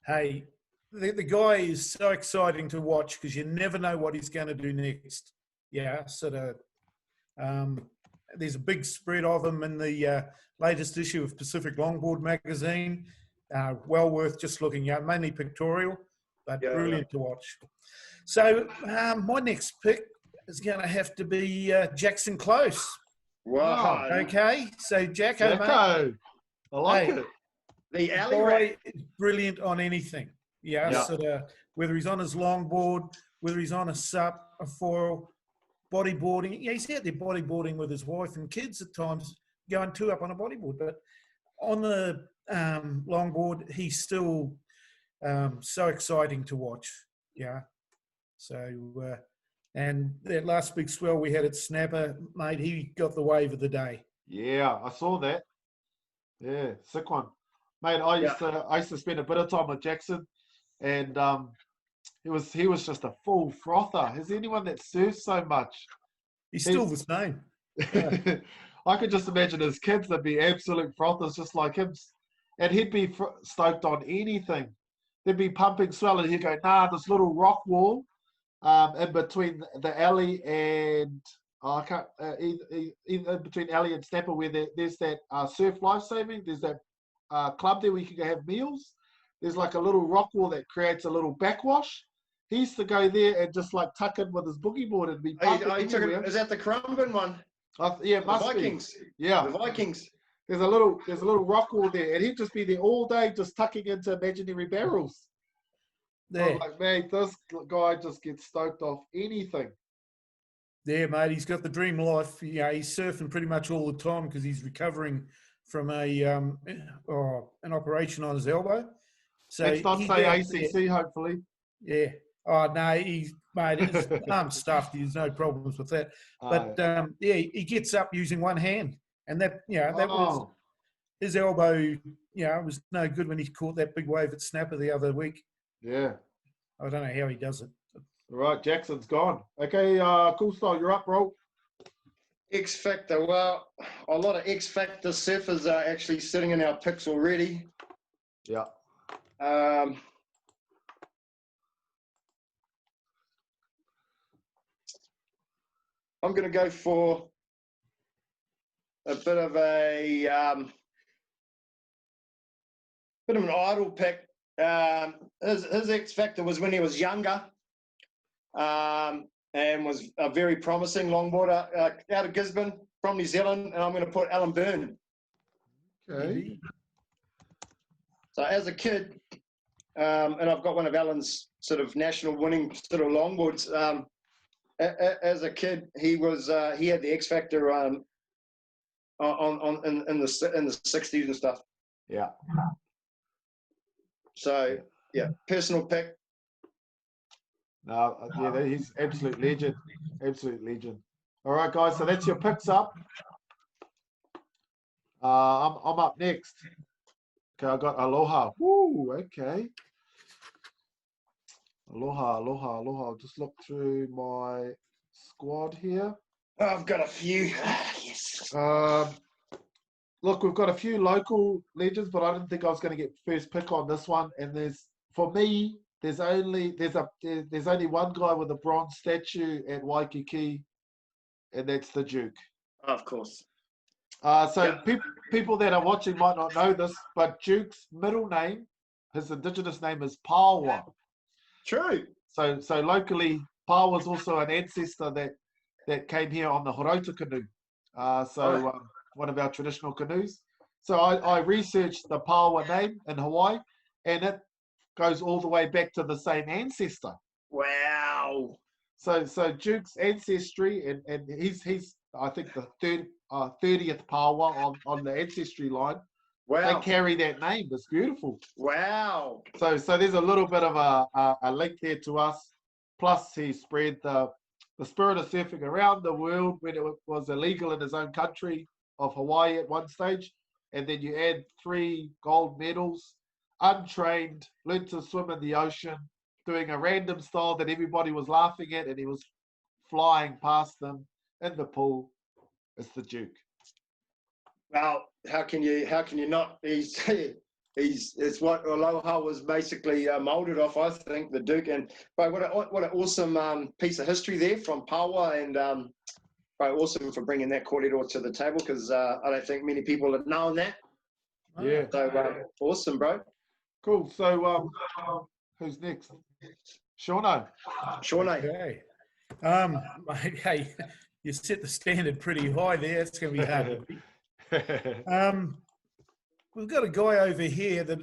hey, the guy is so exciting to watch because you never know what he's going to do next. Yeah, sort of. There's a big spread of him in the latest issue of Pacific Longboard magazine. Well worth just looking at, mainly pictorial, but brilliant to watch. So my next pick is going to have to be Jackson Close. wow. Okay, so Jacko, mate. I like it. The The alley boy rat. is brilliant on anything. Yeah. Sort of, whether he's on his longboard, whether he's on a sup, a foil, bodyboarding. Yeah, he's out there bodyboarding with his wife and kids at times, going two up on a bodyboard. But on the longboard, he's still so exciting to watch. Yeah. So, and that last big swell we had at Snapper, mate, he got the wave of the day. Yeah, I saw that. Yeah, sick one. Mate, I used to spend a bit of time with Jackson, and he was just a full frother. Is there anyone that surfs so much? He's still the same. Yeah. I could just imagine his kids, they'd be absolute frothers just like him. And he'd be stoked on anything. They'd be pumping swell, and he'd go, nah, this little rock wall in between the alley and either between alley and Snapper, where there's that surf lifesaving. There's that club there where you can go have meals. There's like a little rock wall that creates a little backwash. He used to go there and just like tuck in with his boogie board and be pumping everywhere. Is that the Crumbin one? Yeah, it must the Vikings. be. Yeah, The Vikings. there's a little rock wall there, and he'd just be there all day, just tucking into imaginary barrels. Yeah. I'm like, man, this guy just gets stoked off anything. Yeah, mate, he's got the dream life. Yeah, he's surfing pretty much all the time because he's recovering from an operation on his elbow. So Let's not say ACC, hopefully. Yeah. Oh no, his arm's stuffed. There's no problems with that. But he gets up using one hand, and that was his elbow. It was no good when he caught that big wave at Snapper the other week. Yeah. I don't know how he does it. All right, Jackson's gone. Okay, cool style. You're up, bro. X Factor. Well, a lot of X Factor surfers are actually sitting in our picks already. Yeah. I'm going to go for a bit of an idle pick. His X Factor was when he was younger, and was a very promising longboarder out of Gisborne from New Zealand. And I'm going to put Alan Byrne. Okay. So as a kid, and I've got one of Alan's sort of national winning sort of longboards. As a kid, he had the X Factor in the 60s and stuff. Yeah. So yeah, personal pick. No, yeah, he's absolute legend. Absolute legend. All right, guys. So that's your picks up. I'm up next. Okay, I got Aloha. Woo. Okay. Aloha. I'll just look through my squad here. Oh, I've got a few. Yes. Look, we've got a few local legends, but I didn't think I was going to get first pick on this one. And for me, there's only one guy with a bronze statue at Waikiki, and that's the Duke. Of course. People that are watching might not know this, but Duke's middle name, his indigenous name is Pawa. True. So locally, Pawa was also an ancestor that came here on the Horauta canoe. One of our traditional canoes. So I researched the Pawa name in Hawaii, and it goes all the way back to the same ancestor. Wow. So Duke's ancestry, and he's I think the 30th Pawa on the ancestry line. Wow. They carry that name. It's beautiful. Wow. So there's a little bit of a link there to us. Plus, he spread the spirit of surfing around the world when it was illegal in his own country of Hawaii at one stage. And then you add 3 gold medals, untrained, learned to swim in the ocean, doing a random style that everybody was laughing at, and he was flying past them in the pool. It's the Duke. Well, how can you not? It's what Aloha was basically molded off, I think, the Duke. And but what an awesome piece of history there from Pawa, and awesome for bringing that kōrero to the table, because I don't think many people have known that. Yeah. So awesome, bro. Cool. So who's next? Shauno. Okay. Hey, you set the standard pretty high there. It's going to be hard to beat. We've got a guy over here that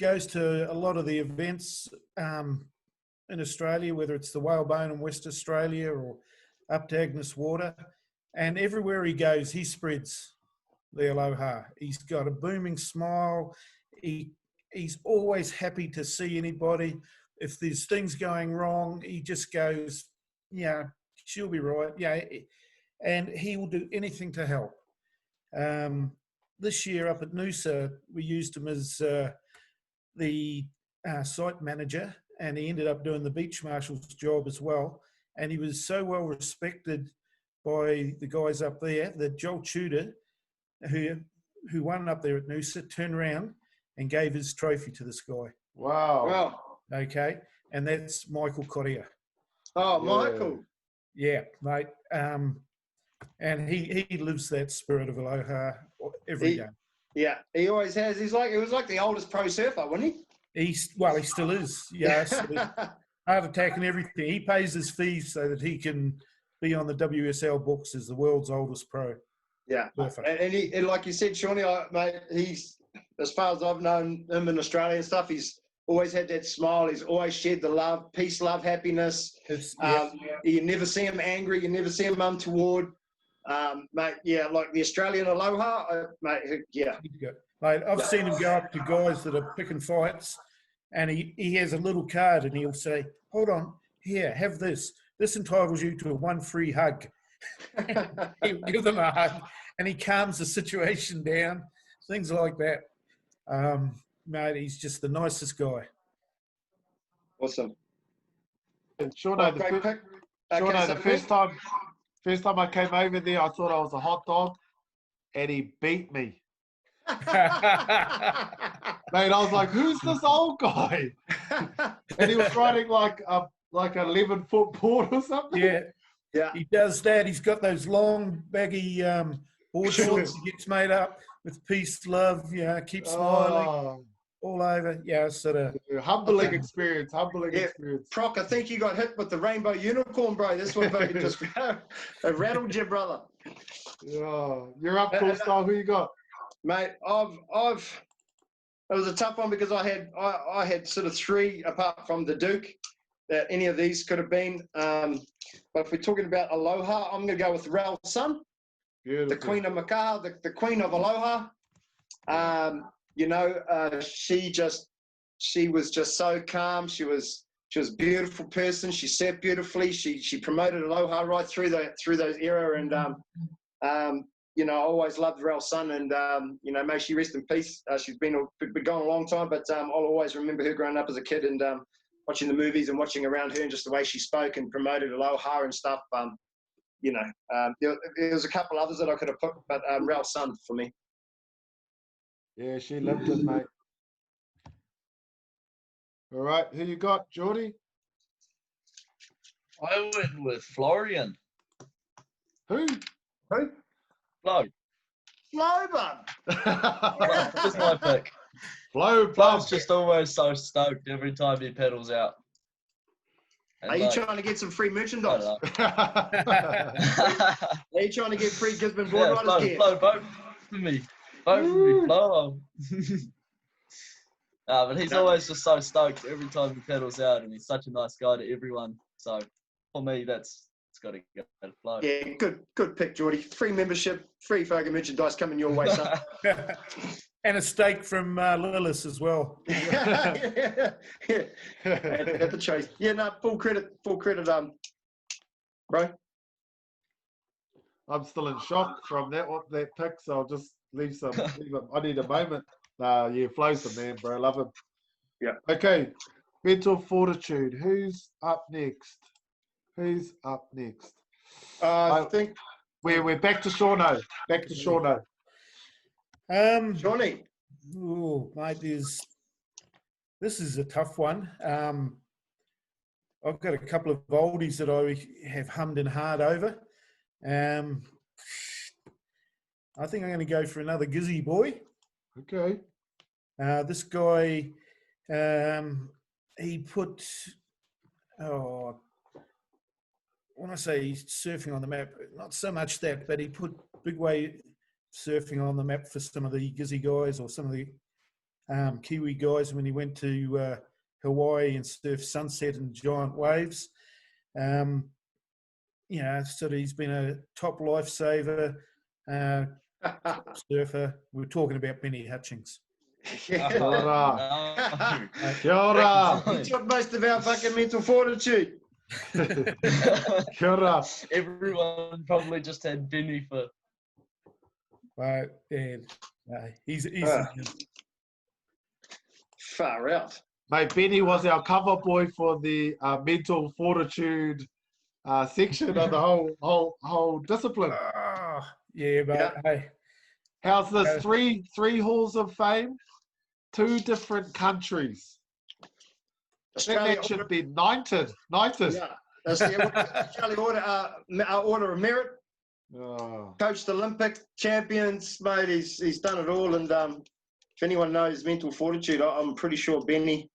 goes to a lot of the events in Australia, whether it's the Whalebone in West Australia or up to Agnes Water, and everywhere he goes, he spreads the Aloha. He's got a booming smile. He's always happy to see anybody. If there's things going wrong, he just goes, yeah, she'll be right. Yeah, and he will do anything to help. This year up at Noosa, we used him as the site manager, and he ended up doing the beach marshal's job as well. And he was so well respected by the guys up there that Joel Tudor, who won up there at Noosa, turned around and gave his trophy to this guy. Wow. Okay, and that's Michael Correa. Oh, Michael. Yeah, mate. And he lives that spirit of Aloha every day. Yeah, he always has. He was like the oldest pro surfer, wasn't he? He still is. Yes. Heart attack and everything. He pays his fees so that he can be on the WSL books as the world's oldest pro. Yeah. Perfect. And like you said, Shawnee, mate, he's, as far as I've known him in Australia and stuff, he's always had that smile. He's always shared the love, peace, love, happiness. You never see him angry. You never see him untoward. Mate, yeah, like the Australian Aloha, mate, yeah. Mate, I've seen him go up to guys that are picking fights, and he has a little card, and he'll say, hold on, here, have this. This entitles you to a 1 free hug. He'll give them a hug, and he calms the situation down, things like that. Mate, he's just the nicest guy. Awesome. Shauno, the first time I came over there, I thought I was a hot dog, and he beat me. Mate, I was like, who's this old guy? And he was riding like an 11-foot board or something. Yeah. He does that. He's got those long, baggy board shorts. He gets made up with peace, love, keep smiling all over. Yeah, sort of. Humbling experience. Proc, I think you got hit with the rainbow unicorn, bro. This one just rattled you, brother. Yeah. You're up, Cool Style. Who you got? Mate, It was a tough one because I had sort of three apart from the Duke that any of these could have been. But if we're talking about Aloha, I'm going to go with Ral's son, Beautiful. the Queen of Makaha, the Queen of Aloha. She was just so calm. She was a beautiful person. She served beautifully. She promoted Aloha right through those era. And I always loved Ral's son. And may she rest in peace. She's been gone a long time, but I'll always remember her growing up as a kid and watching the movies and watching around her and just the way she spoke and promoted Aloha and stuff. There was a couple others that I could have put, but Ral's son for me. Yeah, she lived it, mate. All right, who you got, Geordie? I went with Florian. Who? Flo. Flo, bud. Just my pick. Flo, Flo's just always so stoked every time he pedals out. And Are you trying to get some free merchandise? I Are you trying to get free Gisborne board riders Flo, gear? Flo, vote for me. Vote for me, Flo. But he's always just so stoked every time he pedals out, and he's such a nice guy to everyone. So for me, it's got to go to Flo. Yeah, good pick, Geordie. Free membership, free fucking merchandise coming your way, son. And a steak from Lillis as well. yeah. At the chase. Yeah, no, full credit, bro. I'm still in shock from that pick, so I'll just leave some. I need a moment. Yeah, Flo's the man, bro. Love him. Yeah. Okay, mental fortitude. Who's up next? I think we're back to Shauno. Johnny. Oh, mate, this is a tough one. I've got a couple of oldies that I have hummed and hard over. I think I'm going to go for another Gizzy boy. Okay. This guy, he put, when I say surfing on the map, not so much that, but he put big way surfing on the map for some of the Gizzy guys or some of the Kiwi guys when he went to Hawaii and surfed sunset and giant waves. Sort of he's been a top lifesaver, surfer. We're talking about Benny Hutchings. Yeah. Kia ora. He took most of our fucking mental fortitude. Kia ora. Everyone probably just had Benny for. Right, and he's Far out. Mate, Benny was our cover boy for the mental fortitude section of the whole discipline. Yeah, but hey, How's this? Three halls of fame, 2 different countries. That should be knighted. Yeah, that's the Australian Order of Merit. Oh. Coached Olympic champions, mate. He's done it all. And if anyone knows mental fortitude, I'm pretty sure Benny.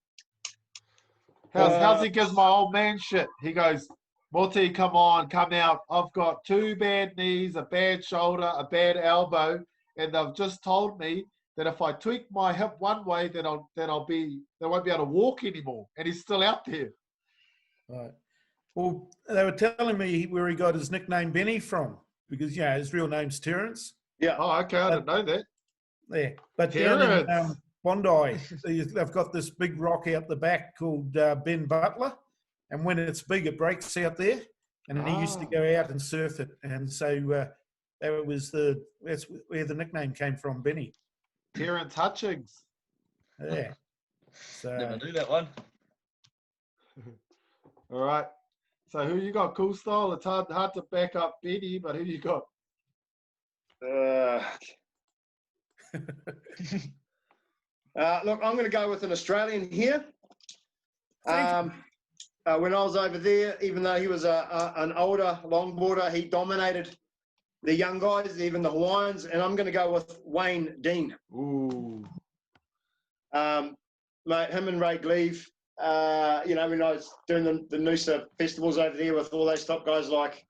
How's he gives my old man shit? He goes, Morty, come on, come out. I've got 2 bad knees, a bad shoulder, a bad elbow, and they've just told me that if I tweak my hip one way, they won't be able to walk anymore. And he's still out there. right. Well, they were telling me where he got his nickname Benny from because his real name's Terence. Yeah. Oh, okay, I didn't know that. Yeah, but down in Bondi, they've got this big rock out the back called Ben Butler, and when it's big, it breaks out there. And he used to go out and surf it, and so that's where the nickname came from, Benny. Terence Hutchings. Yeah. So Never knew that one. All right. So who you got? Cool Style. It's hard to back up Benny, but who you got? Look, I'm going to go with an Australian here. When I was over there, even though he was an older longboarder, he dominated the young guys, even the Hawaiians, and I'm going to go with Wayne Dean. Ooh. Mate, him and Ray Gleave, when I was doing the Noosa festivals over there with all those top guys, like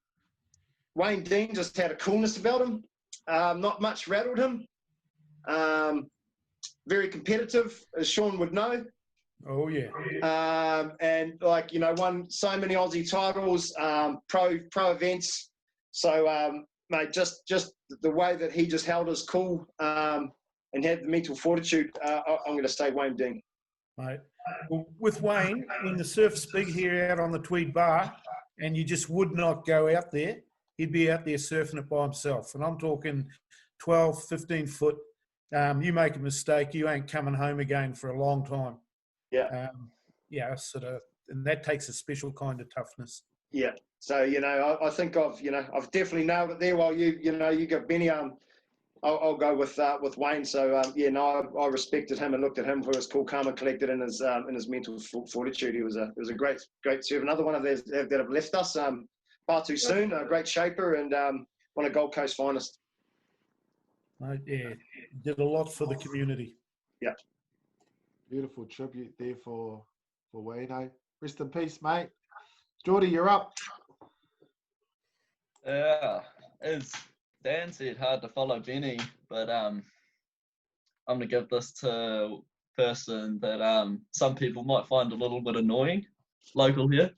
Wayne Dean just had a coolness about him. Not much rattled him. very competitive, as Sean would know. Oh yeah. And like, won so many Aussie titles, pro events. So, mate, just the way that he just held his cool and had the mental fortitude, I'm going to say Wayne Dean. Mate. Well, with Wayne, when the surf's big here out on the Tweed Bar, and you just would not go out there, he'd be out there surfing it by himself. And I'm talking 12, 15 foot. You make a mistake, you ain't coming home again for a long time. Yeah. And that takes a special kind of toughness. Yeah. So, I think I've definitely nailed it there. While you got Benny, I'll go with Wayne. So, I respected him and looked at him for his cool, calm and collected in his mental fortitude. He was a great server. Another one of those that have left us far too soon. A great shaper and one of Gold Coast finest. Yeah, did a lot for the community. Yeah. Beautiful tribute there for Wayne. Rest in peace, mate. Geordie, you're up. Yeah, as Dan said, hard to follow Benny, but I'm gonna give this to a person that some people might find a little bit annoying, local here.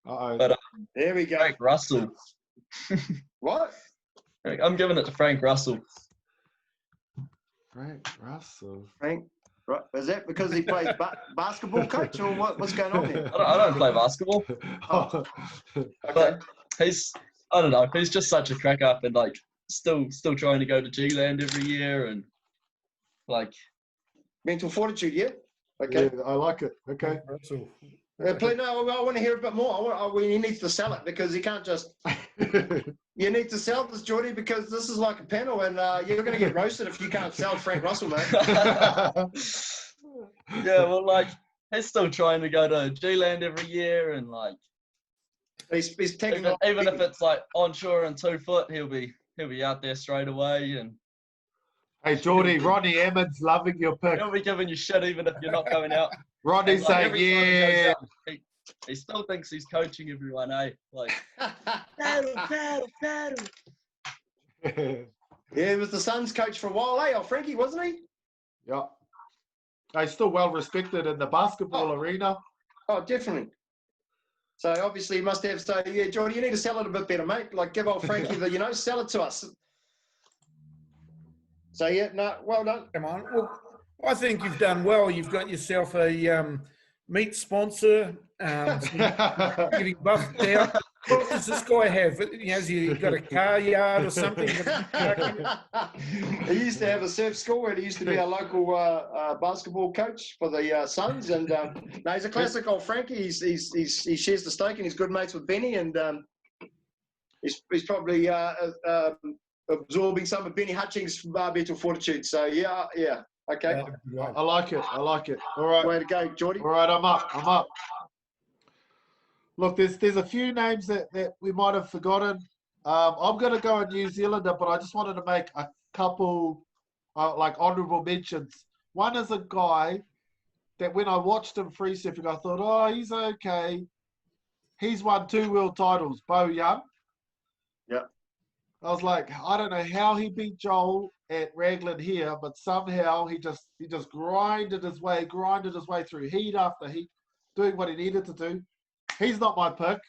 Uh-oh. But There we go. Frank Russell. What? I'm giving it to Frank Russell. Frank Russell. Frank, right? Is that because he plays basketball coach or what's going on here? I don't play basketball, Oh, okay. but I don't know, he's just such a crack up and like still trying to go to G-Land every year and like Mental fortitude, yeah. Okay. Yeah, I like it. Okay. Russell. Please, no, I want to hear a bit more. He needs to sell it because he can't just. You need to sell this, Geordie, because this is like a panel, and you're going to get roasted if you can't sell Frank Russell, mate. yeah, well, like he's still trying to go to G-Land every year, and like He's taking even if it's like onshore and 2 foot, he'll be out there straight away, and Hey, Geordie, Ronnie Emmons loving your pick. he'll be giving you shit even if you're not going out. Ronnie's Like, saying, every time he goes yeah. out, he still thinks he's coaching everyone, eh? Like paddle. Yeah, he was the Suns coach for a while, oh, Frankie, wasn't he? Yeah. He's still well respected in the basketball arena. Oh, definitely. So obviously he must have. So yeah, Geordie, you need to sell it a bit better, mate. Like give old Frankie the, sell it to us. So yeah, no, well done. Come on. Well, I think you've done well. You've got yourself a meat sponsor, getting buffed out. What does this guy have? Has he got a car yard or something? He used to have a surf school and he used to be a local basketball coach for the Suns. And no, he's a classic old Frankie. He shares the stake and he's good mates with Benny. And he's probably absorbing some of Benny Hutchings' mental fortitude. So yeah, okay. I like it. All right. Way to go, Geordie. All right, I'm up. Look, there's a few names that we might have forgotten. I'm going to go a New Zealander, but I just wanted to make a couple like honourable mentions. One is a guy that when I watched him free surfing, I thought, oh, he's okay. He's won 2 world titles, Bo Young. Yeah. I was like, I don't know how he beat Joel at Raglan here, but somehow he just grinded his way through heat after heat, doing what he needed to do. He's not my pick.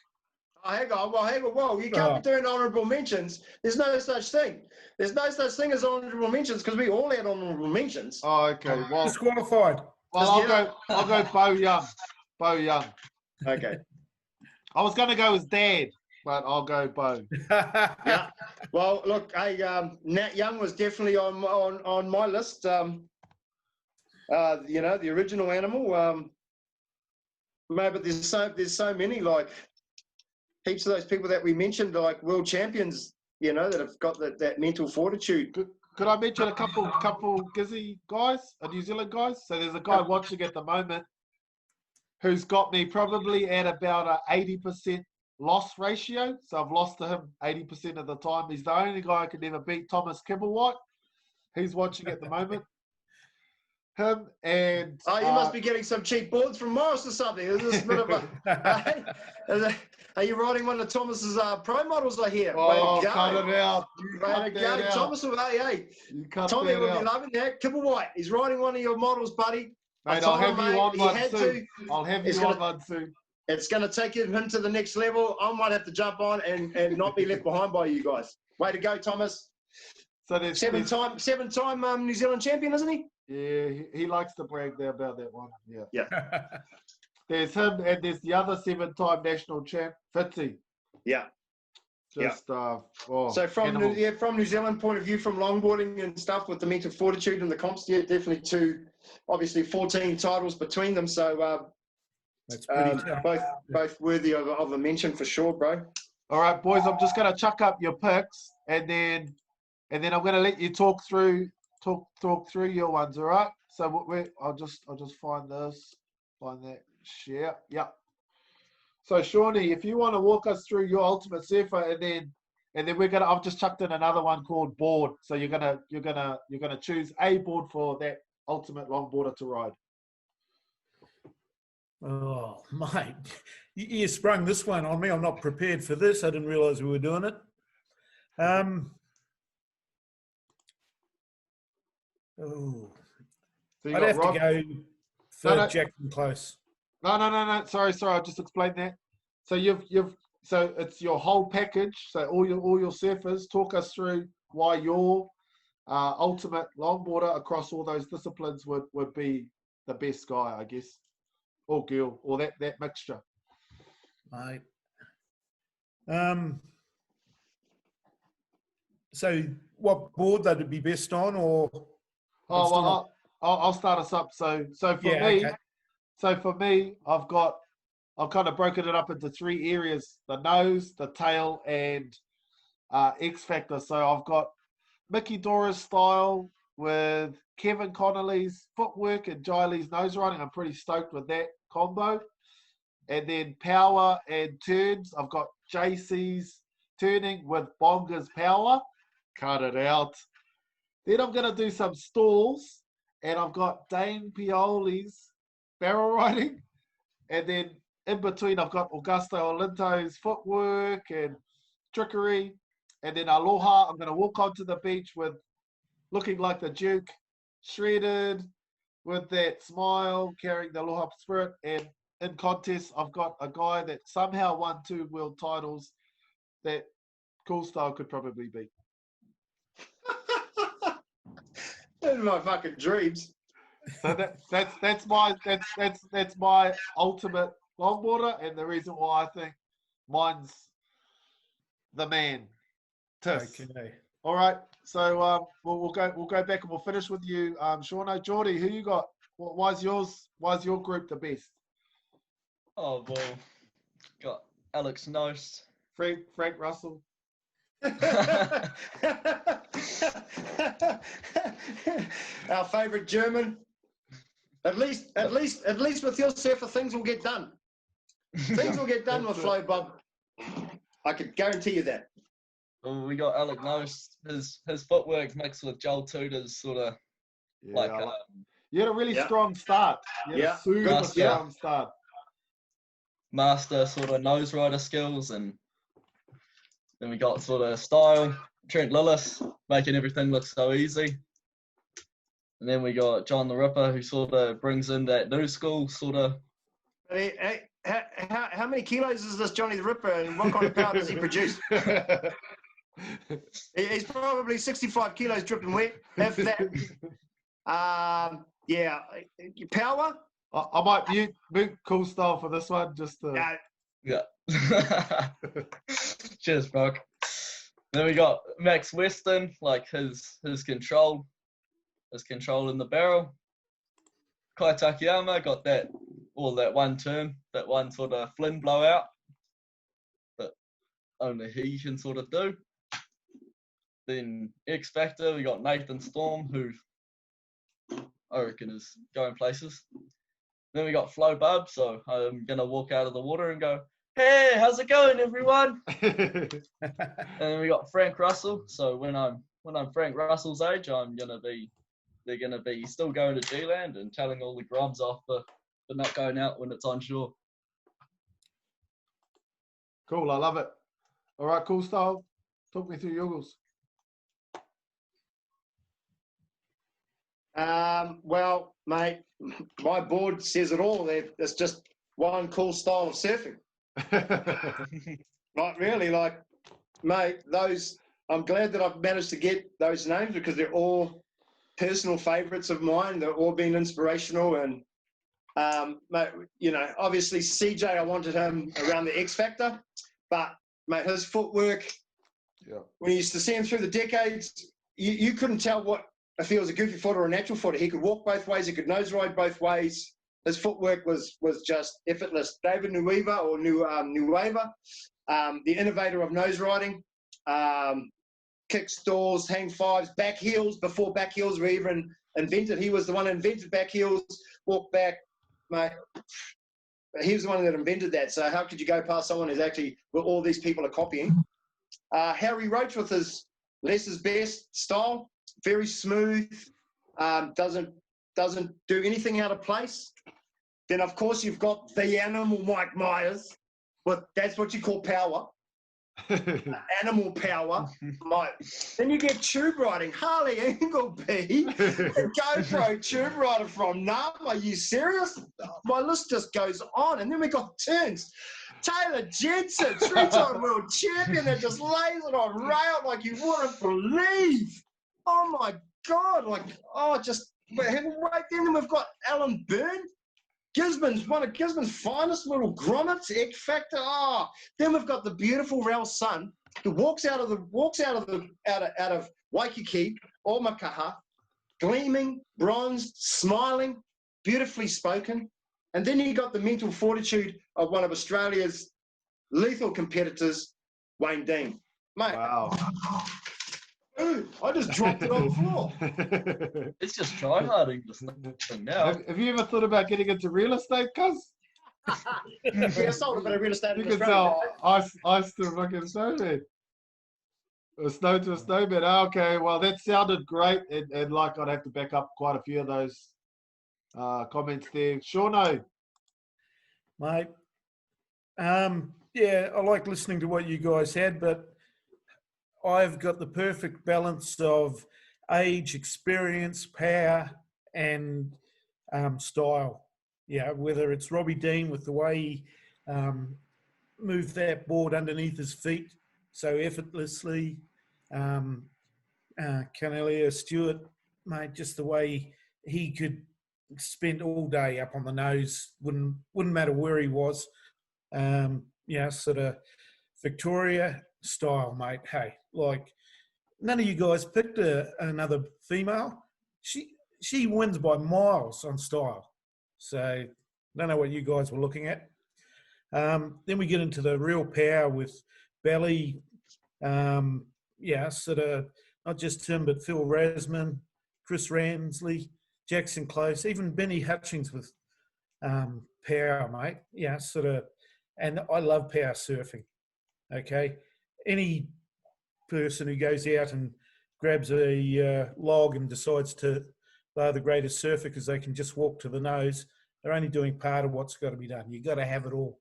Oh, hang on. Whoa. You can't be doing honourable mentions. There's no such thing. There's no such thing as honourable mentions because we all had honourable mentions. Oh, okay. Well, disqualified. Well, I'll go Bo Young. Bo Young. Okay. I was going to go with Dad, but I'll go Bo. Yeah. Well, look, Nat Young was definitely on my list. The original animal. But there's so many, like heaps of those people that we mentioned, like world champions, that have got that mental fortitude. Could I mention a couple Gizzy guys, New Zealand guys? So there's a guy watching at the moment who's got me probably at about a 80% loss ratio. So I've lost to him 80% of the time. He's the only guy I could never beat, Thomas Kibblewhite. He's watching at the moment. him and Oh, you must be getting some cheap boards from Morris or something. Is this a bit of a... Are you riding one of Thomas's pro models, I hear? oh, Way to go. cut it out. You Way cut to that go. out. Thomas, hey. You cut Tommy that will be out. loving that. Kipplewhite, he's riding one of your models, buddy. I Mate, I'll told him, have you mate, on he one had soon. to. I'll have It's you gonna- on one soon. It's going to take him to the next level. I might have to jump on and not be left behind by you guys. Way to go, Thomas. So there's Seven-time New Zealand champion, isn't he? yeah, he likes to brag there about that one. Yeah. Yeah. There's him and there's the other 7-time national champ, Fitzy. Yeah. Just So from animals. New Zealand point of view, from longboarding and stuff with the mental fortitude and the comps, yeah, definitely obviously 14 titles between them. So That's pretty tough. both worthy of a mention for sure, bro. All right, boys, I'm just gonna chuck up your picks and then I'm gonna let you talk through your ones. All right. So I'll just find that share. Yeah. So Shawnee, if you want to walk us through your ultimate surfer, and then I've just chucked in another one called board. So you're gonna choose a board for that ultimate longboarder to ride. Oh, mate, you sprung this one on me. I'm not prepared for this. I didn't realise we were doing it. So you I'd got have Rob. to go for No. Jackson Close. No. Sorry. I'll just explain that. So so it's your whole package. So all your surfers, talk us through why your ultimate longboarder across all those disciplines would be the best guy, I guess, or girl, or that mixture. Mate. So what board they'd be best on, or? Oh, well, I'll start us up. So for me, I've kind of broken it up into 3 areas: the nose, the tail, and X Factor. So I've got Mickey Dora's style with Kevin Connolly's footwork and Jai Lee's nose riding. I'm pretty stoked with that combo. And then power and turns, I've got JC's turning with Bonga's power. Cut it out. Then I'm going to do some stalls, and I've got Dane Pioli's barrel riding. And then in between, I've got Augusto Olinto's footwork and trickery. And then Aloha, I'm going to walk onto the beach with looking like the Duke, shredded with that smile, carrying the Aloha spirit. And in contest, I've got a guy that somehow won 2 world titles that Cool Style could probably beat. Those are my fucking dreams. So that's my ultimate longboarder, and the reason why I think mine's the man. Tiff. Okay. All right, so we'll go back and we'll finish with you, Shauno. Geordie, who you got? Why's your group the best? Oh well, got Alex Nost. Frank Russell. Our favourite German. At least with your surfer, things will get done. Things will get done with Flo Bob. I could guarantee you that. Well, we got Alex Nost. His footwork mixed with Joel Tudor's sort of you had a really strong start. You had a super strong start. Master sort of nose rider skills, and then we got sort of style, Trent Lillis, making everything look so easy. And then we got John the Ripper, who sort of brings in that new school sort of. Hey, how many kilos is this Johnny the Ripper, and what kind of power does he produce? He's probably 65 kilos dripping wet, if that. Yeah, power. I might mute Cool Style for this one, just to... Yeah. Cheers, Brock. Then we got Max Weston, like his control in the barrel. Kai Takayama got that one turn, that one sort of Flynn blowout that only he can sort of do. Then X Factor, we got Nathan Storm, who I reckon is going places. Then we got Flo Bub, so I'm gonna walk out of the water and go, "Hey, how's it going, everyone?" And then we got Frank Russell. So when I'm Frank Russell's age, I'm gonna be they're going to be still going to G-Land and telling all the grubs off for not going out when it's on shore. Cool, I love it. All right, cool style. Talk me through yours. Well, mate, my board says it all. It's just one cool style of surfing. Like really, like, mate, I'm glad that I've managed to get those names because they're all personal favourites of mine. They've all been inspirational, and mate, you know, obviously CJ, I wanted him around the X Factor, but mate, his footwork. Yeah. When you used to see him through the decades, you couldn't tell if he was a goofy footer or a natural footer. He could walk both ways. He could nose ride both ways. His footwork was just effortless. David Nueva or Nueva, the innovator of nose riding, kick stalls, hang fives, back heels. Before back heels were even invented, he was the one who invented back heels. Walk back, mate. He was the one that invented that. So how could you go past someone who's actually what all these people are copying? Harry Roach with his less is best style, very smooth, doesn't do anything out of place. Then of course you've got the animal Mike Myers, but that's what you call power. Animal power, Mike. Then you get tube riding, Harley Ingleby, GoPro tube rider from Nam. Are you serious? My list just goes on. And then we got turns. Taylor Jensen, three-time world champion that just lays it on rail like you wouldn't believe. Oh my God! Then we've got Alan Byrne. Gisborne's one of Gisborne's finest little grommets, X Factor. Then we've got the beautiful Ralph Sun, who walks out of Waikiki or Makaha, gleaming, bronzed, smiling, beautifully spoken. And then you got the mental fortitude of one of Australia's lethal competitors, Wayne Dean. Mate, Wow. I just dropped it on the floor. It's just try-harding this thing now. Have you ever thought about getting into real estate, cuz? Yeah, I sold a bit of real estate You in can Australia. tell I still fucking snowman. A snow to a snowman. Okay, well that sounded great, and like I'd have to back up quite a few of those comments there. Shauno. Mate, yeah, I like listening to what you guys had, but I've got the perfect balance of age, experience, power, and style. Yeah, whether it's Robbie Dean with the way he moved that board underneath his feet so effortlessly, Cornelia Stewart, mate, just the way he could spend all day up on the nose, wouldn't matter where he was. Yeah, sort of Victoria style, mate. Hey, like none of you guys picked another female. She wins by miles on style. So I don't know what you guys were looking at. Then we get into the real power with Belly. Yeah, sort of not just him, but Phil Rasman, Chris Ramsley, Jackson Close, even Benny Hutchings with power, mate. Yeah, sort of. And I love power surfing. Okay, any person who goes out and grabs a log and decides they're the greatest surfer because they can just walk to the nose, they're only doing part of what's got to be done. You've got to have it all.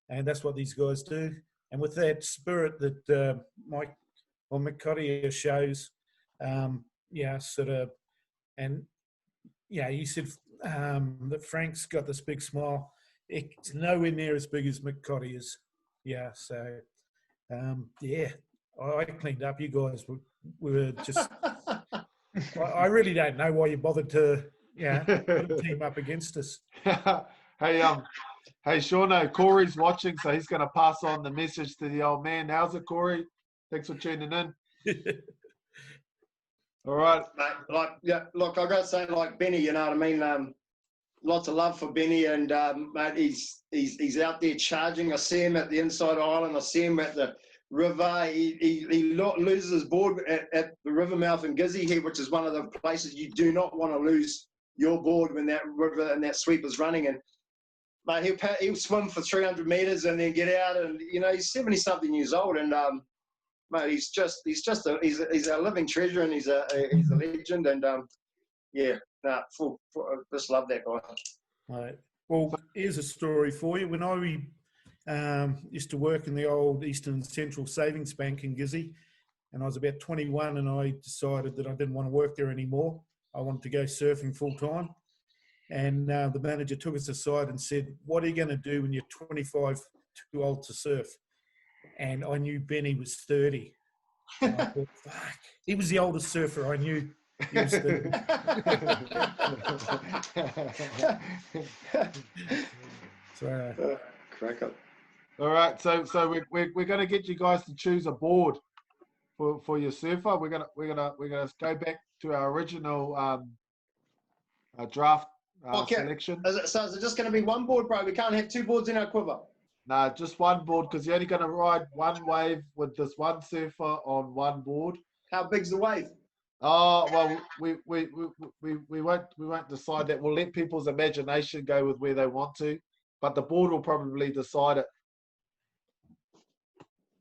And that's what these guys do. And with that spirit that Mick Cottier shows, yeah, sort of, and yeah, you said that Frank's got this big smile. It's nowhere near as big as Mick Cottier's. Yeah, so yeah, I cleaned up. You guys were just. I really don't know why you bothered to, team up against us. Hey, Shauno, Corey's watching, so he's going to pass on the message to the old man. How's it, Corey? Thanks for tuning in. All right. Mate, look, I got to say, like Benny, you know what I mean? Lots of love for Benny, and mate, he's out there charging. I see him at the inside island. I see him at the river. He loses his board at the river mouth in Gizzy here, which is one of the places you do not want to lose your board when that river and that sweep is running. And mate, he'll swim for 300 meters and then get out. And you know, he's 70-something years old, and mate, he's a living treasure, and he's a legend. And Yeah, nah, just love that guy. Right. Well, here's a story for you. When I used to work in the old Eastern Central Savings Bank in Gizzy, and I was about 21, and I decided that I didn't want to work there anymore. I wanted to go surfing full time. And the manager took us aside and said, "What are you going to do when you're 25, too old to surf?" And I knew Benny was 30. And I thought, fuck, he was the oldest surfer I knew. He was 30. So, Crack up. All right, so we're gonna get you guys to choose a board for your surfer. We're gonna go back to our original draft Okay. selection. Is it just going to be one board, bro? We can't have two boards in our quiver. Nah, just one board because you're only gonna ride one wave with this one surfer on one board. How big's the wave? Oh well, we won't decide that. We'll let people's imagination go with where they want to, but the board will probably decide it.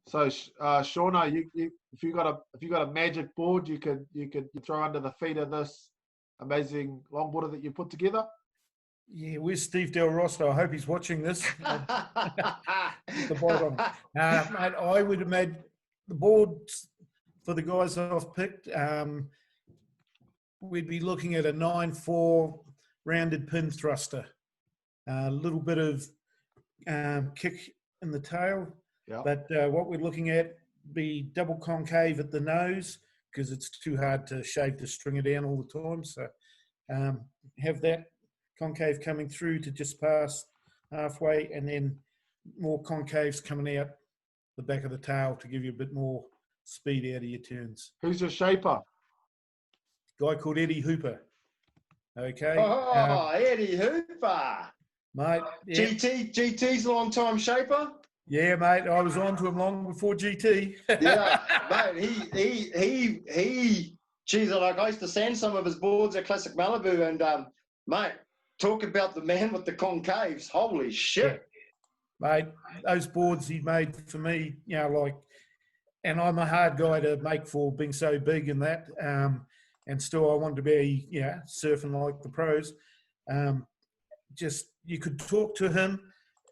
So, Shauna, if you got a magic board, you can throw under the feet of this amazing longboarder that you put together. yeah, where's Steve Del Rosso? I hope he's watching this. The bottom. Mate, I would have made the boards for the guys that I've picked. We'd be looking at a 9-4 rounded pin thruster. A little bit of kick in the tail. Yeah. But what we're looking at be double concave at the nose because it's too hard to shave the stringer down all the time. So have that concave coming through to just past halfway, and then more concaves coming out the back of the tail to give you a bit more speed out of your turns. Who's your shaper? Guy called Eddie Hooper. Okay. Oh, Eddie Hooper. Mate. Yeah. GT's long time shaper. Yeah, mate. I was on to him long before GT. Yeah, mate. He. Geez, like I used to sand some of his boards at Classic Malibu, and mate, talk about the man with the concaves. Holy shit. Yeah. Mate, those boards he made for me, you know, like, and I'm a hard guy to make for being so big and that, and still I wanted to be, you know, surfing like the pros. Just, you could talk to him.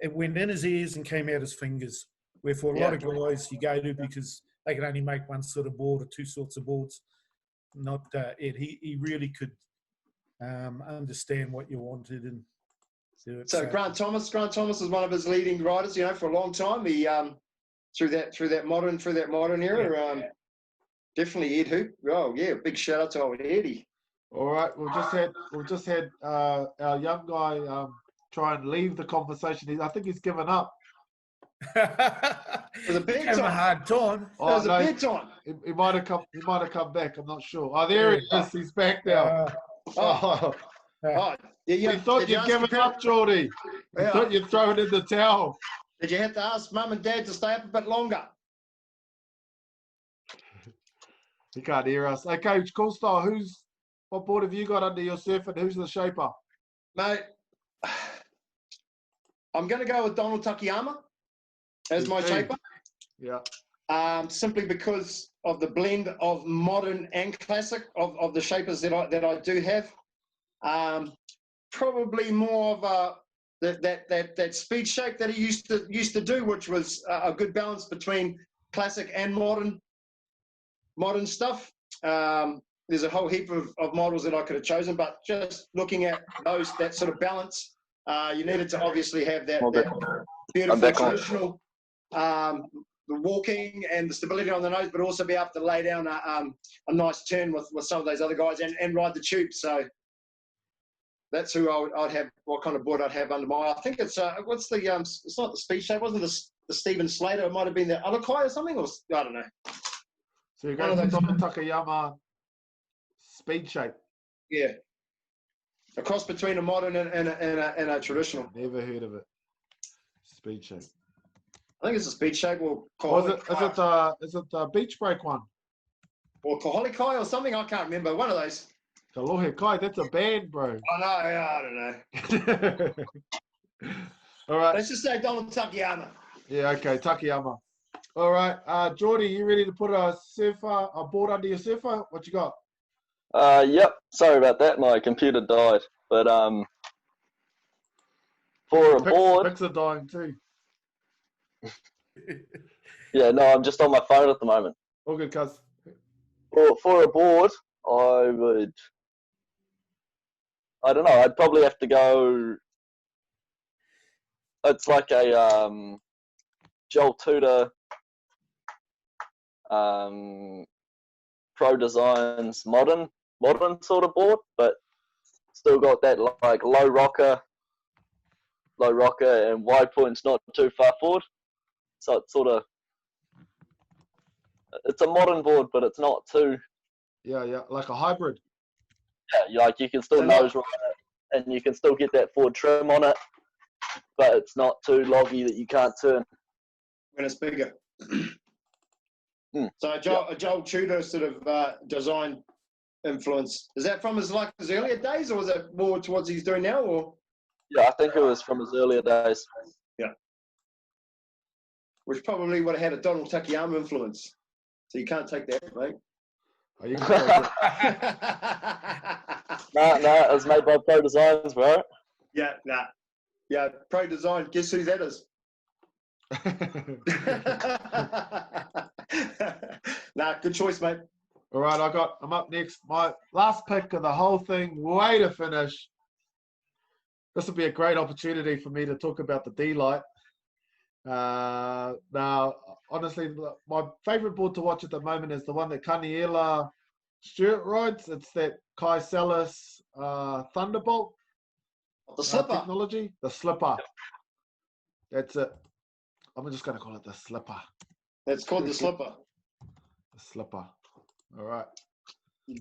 It went in his ears and came out his fingers. Where for a lot of guys you go to because they can only make one sort of board or two sorts of boards. Not Ed. He really could understand what you wanted and do it. So Grant Thomas is one of his leading riders. You know, for a long time. He through that modern era. Definitely Ed Hoop. Oh yeah, big shout out to old Eddie. All right, we've just had our young guy try and leave the conversation. I think he's given up. It was a bad time. A hard time. It was a bad time. He might have come back. I'm not sure. Oh, there he is. He's back now. Yeah, we thought you'd given up, Geordie. We thought you'd throw it in the towel. Did you have to ask Mum and Dad to stay up a bit longer? He can't hear us. Okay, Cool Style. What board have you got under your surf and who's the shaper? Mate, I'm going to go with Donald Takayama as my shaper. Yeah. Simply because of the blend of modern and classic of the shapers that I do have. Probably more of that speed shape that he used to do, which was a good balance between classic and modern stuff. There's a whole heap of models that I could have chosen, but just looking at that sort of balance, you needed to obviously have that beautiful traditional the walking and the stability on the nose, but also be able to lay down a nice turn with some of those other guys and ride the tube. So that's who I'd have, what kind of board I'd have under my. I think it's what's the it's not the speed shape, wasn't the Stephen Slater? It might have been the Alakai or something, or I don't know. So you're going to Donald Takayama speed shape. Yeah, a cross between a modern and a traditional. Never heard of it. Speed shape. I think it's a speed shape or is it the beach break one? Or Koholikai or something, I can't remember. One of those. Kalohe Kai, that's a band, bro. I know, I don't know. All right. Let's just say Donald Takayama. Yeah, okay, Takayama. All right, Geordie, you ready to put a board under your surfer? What you got? Yep. Sorry about that. My computer died. But for a board, Picks are dying too. yeah, no, I'm just on my phone at the moment. All good, cuz. For a board, I don't know. I'd probably have to go. It's like a Joel Tudor Pro Designs modern sort of board, but still got that like low rocker, and wide point's not too far forward. So it's sort of it's a modern board, but it's not too. Yeah, like a hybrid. Yeah, like you can still nose right it, and you can still get that forward trim on it, but it's not too loggy that you can't turn. When it's bigger. So a Joel Tudor sort of design influence. Is that from his earlier days, or was it more towards he's doing now? Or Yeah, I think it was from his earlier days. yeah, which probably would have had a Donald Takayama influence. So you can't take that, mate. Oh, you can take it. No, it was made by Pro Designs, bro. Yeah, yeah. Pro Design. Guess who that is? Nah, good choice, mate. All right, I'm up next. My last pick of the whole thing, way to finish. This will be a great opportunity for me to talk about the D-Light. Now, honestly, my favourite board to watch at the moment is the one that Kaniela Stewart rides. It's that Kai Salas Thunderbolt. The slipper. Technology. The slipper. That's it. I'm just going to call it the slipper. That's called the slipper. The slipper. All right.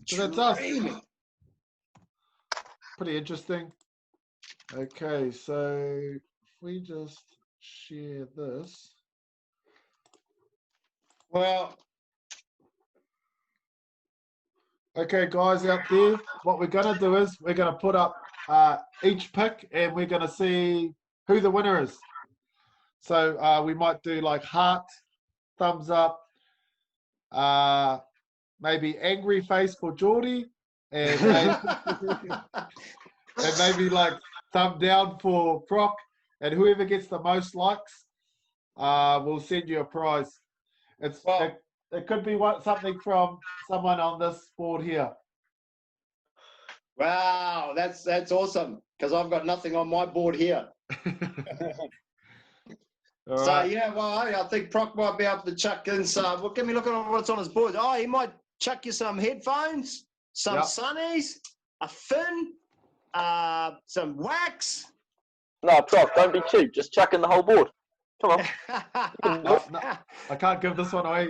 So that's us. Pretty interesting. Okay, so if we just share this. Well, okay, guys out there, what we're going to do is we're going to put up each pick and we're going to see who the winner is. So we might do like heart, thumbs up, maybe angry face for Geordie, and maybe like thumb down for Proc, and whoever gets the most likes, we'll send you a prize. It could be something from someone on this board here. Wow, that's awesome, because I've got nothing on my board here. All So right. yeah, well, I think Proc might be able to chuck in some. Well, give me a look at what's on his board. Oh, he might chuck you some headphones, some sunnies, a fin, some wax. No, Prof, don't be cheap. Just chuck in the whole board. Come on. No, I can't give this one away.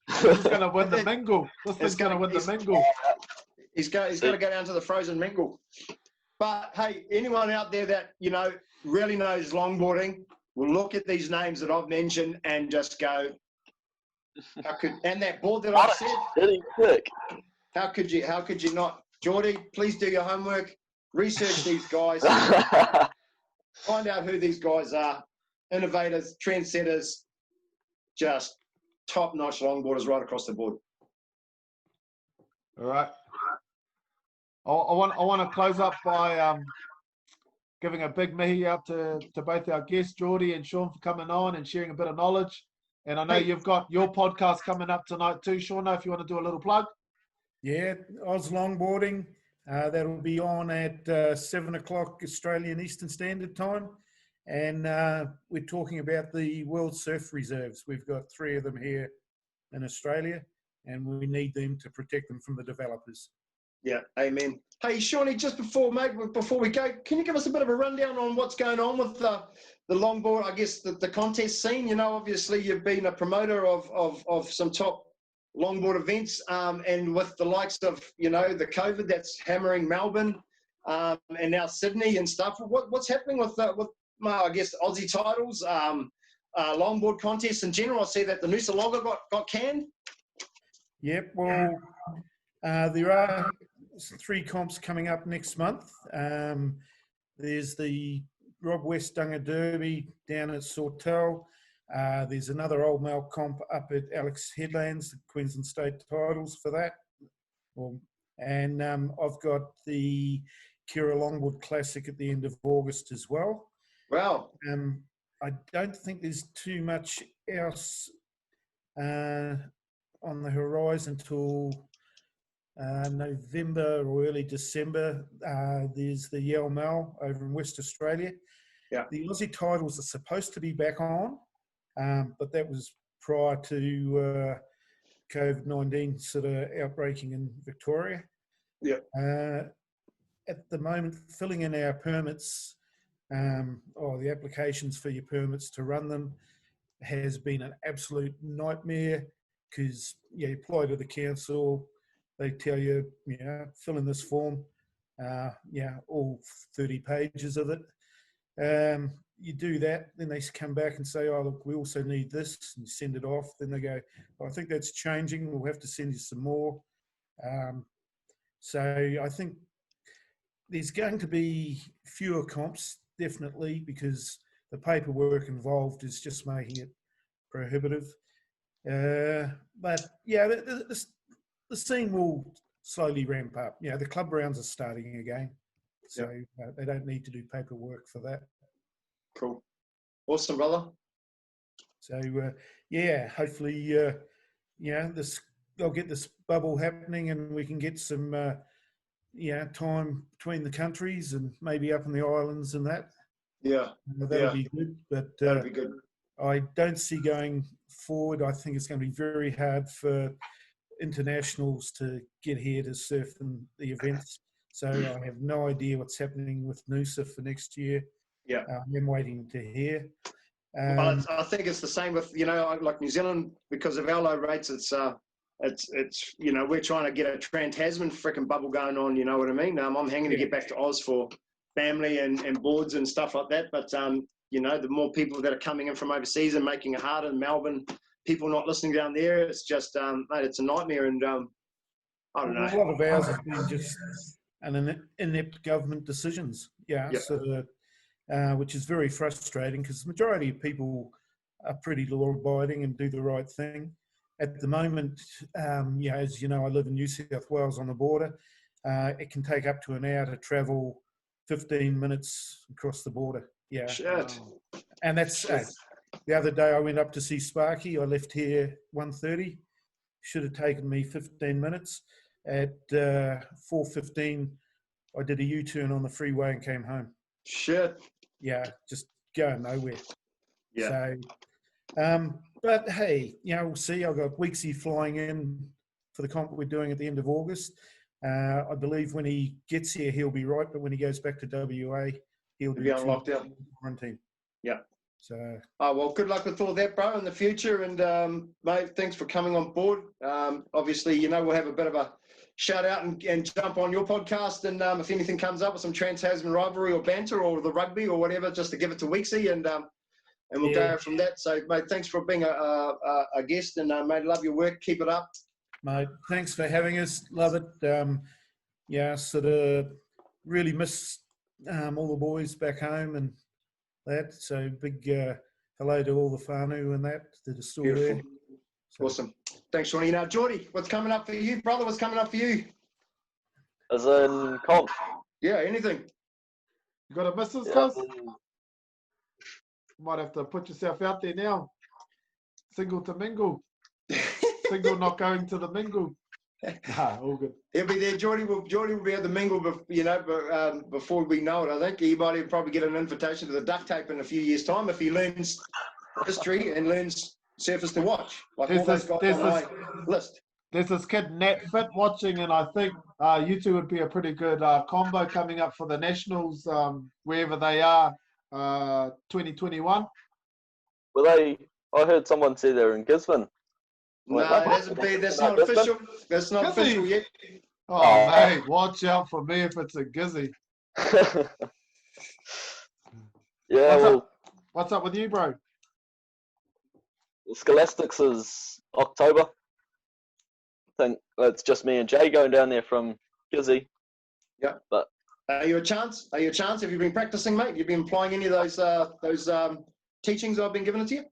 This is going to win the mingle. This thing's going to win the mingle. He's got to go down to the frozen mingle. But hey, anyone out there that really knows longboarding will look at these names that I've mentioned and just go, and that board that I've said, Really quick. how could you not? Geordie, please do your homework, research these guys, find out who these guys are, innovators, trendsetters, just top-notch longboarders right across the board. All right. I want to close up by giving a big mihi out to both our guests, Geordie and Sean, for coming on and sharing a bit of knowledge. And I know you've got your podcast coming up tonight too, Sean, if you want to do a little plug. Yeah, Oz Longboarding. That'll be on at 7 o'clock Australian Eastern Standard Time. And we're talking about the World Surf Reserves. We've got 3 of them here in Australia, and we need them to protect them from the developers. Yeah, amen. Hey, Shawnee, just before we go, can you give us a bit of a rundown on what's going on with the longboard, I guess, the contest scene? Obviously you've been a promoter of some top longboard events, and with the likes of, the COVID that's hammering Melbourne, and now Sydney and stuff. What's happening with I guess, Aussie titles, longboard contests in general? I see that the Noosa Logger got canned. Yep, well, there are 3 comps coming up next month. There's the Rob West Dunga Derby down at Sawtell. There's another old male comp up at Alex Headlands, the Queensland State titles for that. Well, And I've got the Kira Longboard Classic at the end of August as well. Wow. I don't think there's too much else on the horizon until November or early December. There's the Yale Mall over in West Australia. Yeah. The Aussie titles are supposed to be back on, but that was prior to COVID-19 sort of outbreaking in Victoria. Yeah. At the moment, filling in our permits or the applications for your permits to run them has been an absolute nightmare because you apply to the council, they tell you, fill in this form, all 30 pages of it. You do that, then they come back and say, oh, look, we also need this, and you send it off. Then they go, I think that's changing. We'll have to send you some more. So I think there's going to be fewer comps, definitely, because the paperwork involved is just making it prohibitive. But yeah, the scene will slowly ramp up. The club rounds are starting again, so they don't need to do paperwork for that. Cool. Awesome, brother. So hopefully, they'll get this bubble happening, and we can get some time between the countries and maybe up in the islands and that. Yeah. That'll be good. But that'll be good. I don't see going forward. I think it's going to be very hard for internationals to get here to surf in the events. So I have no idea what's happening with Noosa for next year. Yeah. I'm waiting to hear. But I think it's the same with, like New Zealand, because of our low rates, it's we're trying to get a Trans-Tasman freaking bubble going on, you know what I mean? I'm hanging to get back to Oz for family and boards and stuff like that. But, the more people that are coming in from overseas and making it harder in Melbourne, people not listening down there, it's just, mate, it's a nightmare. And I don't know. A lot of ours has been just an inept government decisions, which is very frustrating because the majority of people are pretty law-abiding and do the right thing. At the moment, as you know, I live in New South Wales on the border. It can take up to an hour to travel 15 minutes across the border. Yeah. Shit. And that's the other day I went up to see Sparky. I left here 1:30. Should have taken me 15 minutes. At 4:15, I did a U-turn on the freeway and came home. Shit. Yeah, just going nowhere. Yeah. So, but hey, we'll see. I've got Weeksy flying in for the comp we're doing at the end of August. I believe when he gets here, he'll be right. But when he goes back to WA, he'll be on lockdown. Quarantine. Yeah. So. Oh, well, good luck with all that, bro, in the future. And, mate, thanks for coming on board. Obviously, we'll have a bit of a shout out and jump on your podcast. And if anything comes up with some Trans-Tasman rivalry or banter or the rugby or whatever, just to give it to Weeksy and we'll go from that. So, mate, thanks for being a guest. And, mate, love your work. Keep it up. Mate, thanks for having us. Love it. Sort of really miss all the boys back home and that. So big hello to all the whānau and that are still Beautiful. there. So. Awesome. Thanks, Shawnee. Now, Geordie, what's coming up for you, brother? What's coming up for you? As in comp? Yeah, anything. You got a missus, cuz? Might have to put yourself out there now. Single to mingle. Single not going to the mingle. Nah, all good. He'll be there. Geordie will be at the mingle, before we know it. I think he might even probably get an invitation to the duct tape in a few years' time if he learns history and learns surfers to watch. Like all those guys on my list. There's this kid Nat Fit watching, and I think you two would be a pretty good combo coming up for the Nationals, wherever they are, 2021. Were they? I heard someone say they're in Gisborne. No, it hasn't been. That's not official. That's not official yet. Oh, mate, watch out for me if it's a Gizzy. Yeah. What's up with you, bro? Scholastics is October. I think it's just me and Jay going down there from Gizzy. Yeah. But are you a chance? Have you been practicing, mate? You've been applying any of those teachings I've been giving it to you?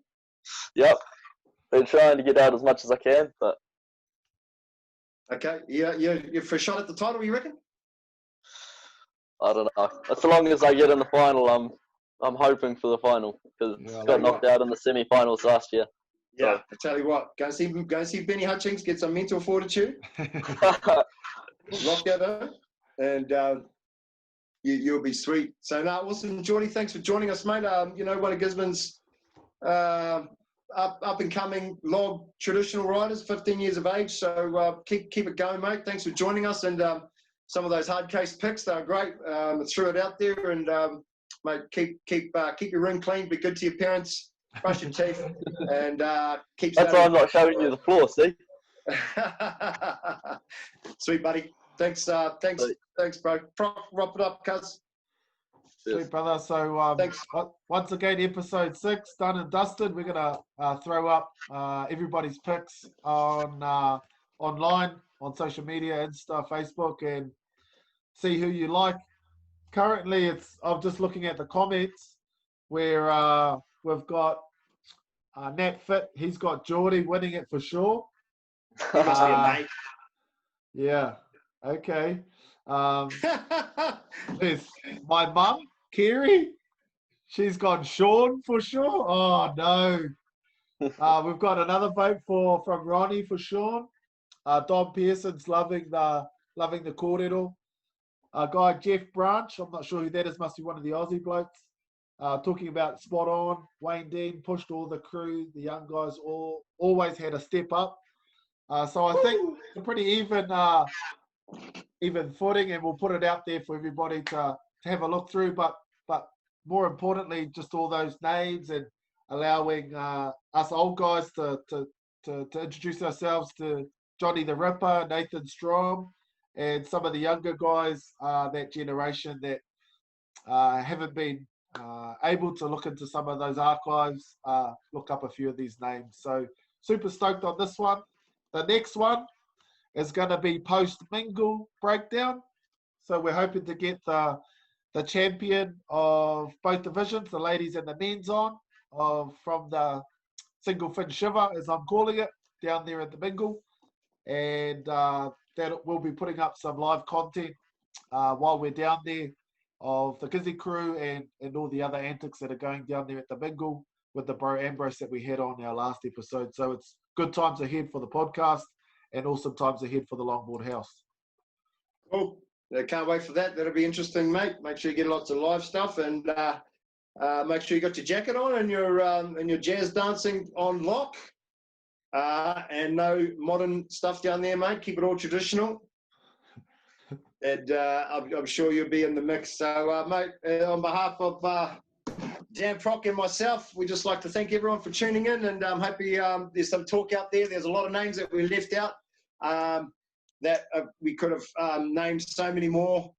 Yep. Been trying to get out as much as I can, but Okay, you're for a shot at the title, you reckon? I don't know. As long as I get in the final, I'm hoping for the final because Yeah, got knocked out in the semi-finals last year. Yeah, I tell you what, go and see Benny Hutchings, get some mental fortitude, lock that in, and you'll be sweet. So, no, awesome, Geordie. Thanks for joining us, mate. One of Gisborne's up and coming log traditional riders, 15 years of age. So keep it going, mate. Thanks for joining us. And some of those hard case picks, they're great. Threw it out there, and mate, keep your room clean. Be good to your parents. Brush your teeth, and keep. That's why I'm not showing you the floor. See. Sweet, buddy. Thanks, bro. Wrap it up, cuz. Sweet, brother. So Thanks. once again, episode 6 done and dusted. We're gonna throw up everybody's picks on online, on social media, Insta, Facebook, and see who you like. Currently, I'm just looking at the comments where we've got Nat Fit. He's got Geordie winning it for sure. He must be a mate. Yeah. Okay. There's my mum, Kerry. She's got Sean for sure. Oh no. We've got another vote from Ronnie for Sean. Don Pearson's loving the kōrero. Guy Jeff Branch, I'm not sure who that is, must be one of the Aussie blokes. Talking about spot on. Wayne Dean pushed all the crew, the young guys always had a step up. So I think it's a pretty even footing, and we'll put it out there for everybody to have a look through. But more importantly, just all those names and allowing us old guys to introduce ourselves to Johnny the Ripper, Nathan Strom, and some of the younger guys, that generation that haven't been able to look into some of those archives, look up a few of these names. So super stoked on this one. The next one is going to be post-mingle breakdown. So we're hoping to get the champion of both divisions, the ladies and the men's on, from the single fin shiver, as I'm calling it, down there at the mingle. And that we'll be putting up some live content while we're down there of the Gizzy crew and all the other antics that are going down there at the mingle with the bro Ambrose that we had on our last episode. So it's good times ahead for the podcast and awesome times ahead for the Longboard House. Cool. I can't wait for that. That'll be interesting, mate. Make sure you get lots of live stuff, and make sure you got your jacket on and your jazz dancing on lock. And no modern stuff down there, mate. Keep it all traditional. And I'm sure you'll be in the mix. So, mate, on behalf of Dan Prock and myself, we just like to thank everyone for tuning in, and I'm happy there's some talk out there. There's a lot of names that we left out that we could have named so many more.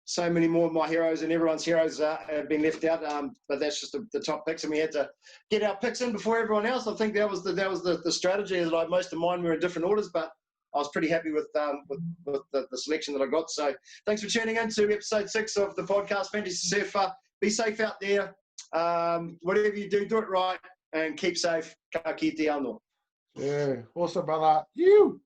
So many more of my heroes and everyone's heroes have been left out, but that's just the top picks, and we had to get our picks in before everyone else. I think that was the strategy. Is like most of mine were in different orders, but I was pretty happy with the selection that I got. So thanks for tuning in to episode 6 of the podcast, Fantasy Surfer. Be safe out there. Whatever you do, do it right, and keep safe. Ka kite anō. Yeah, awesome, brother. You.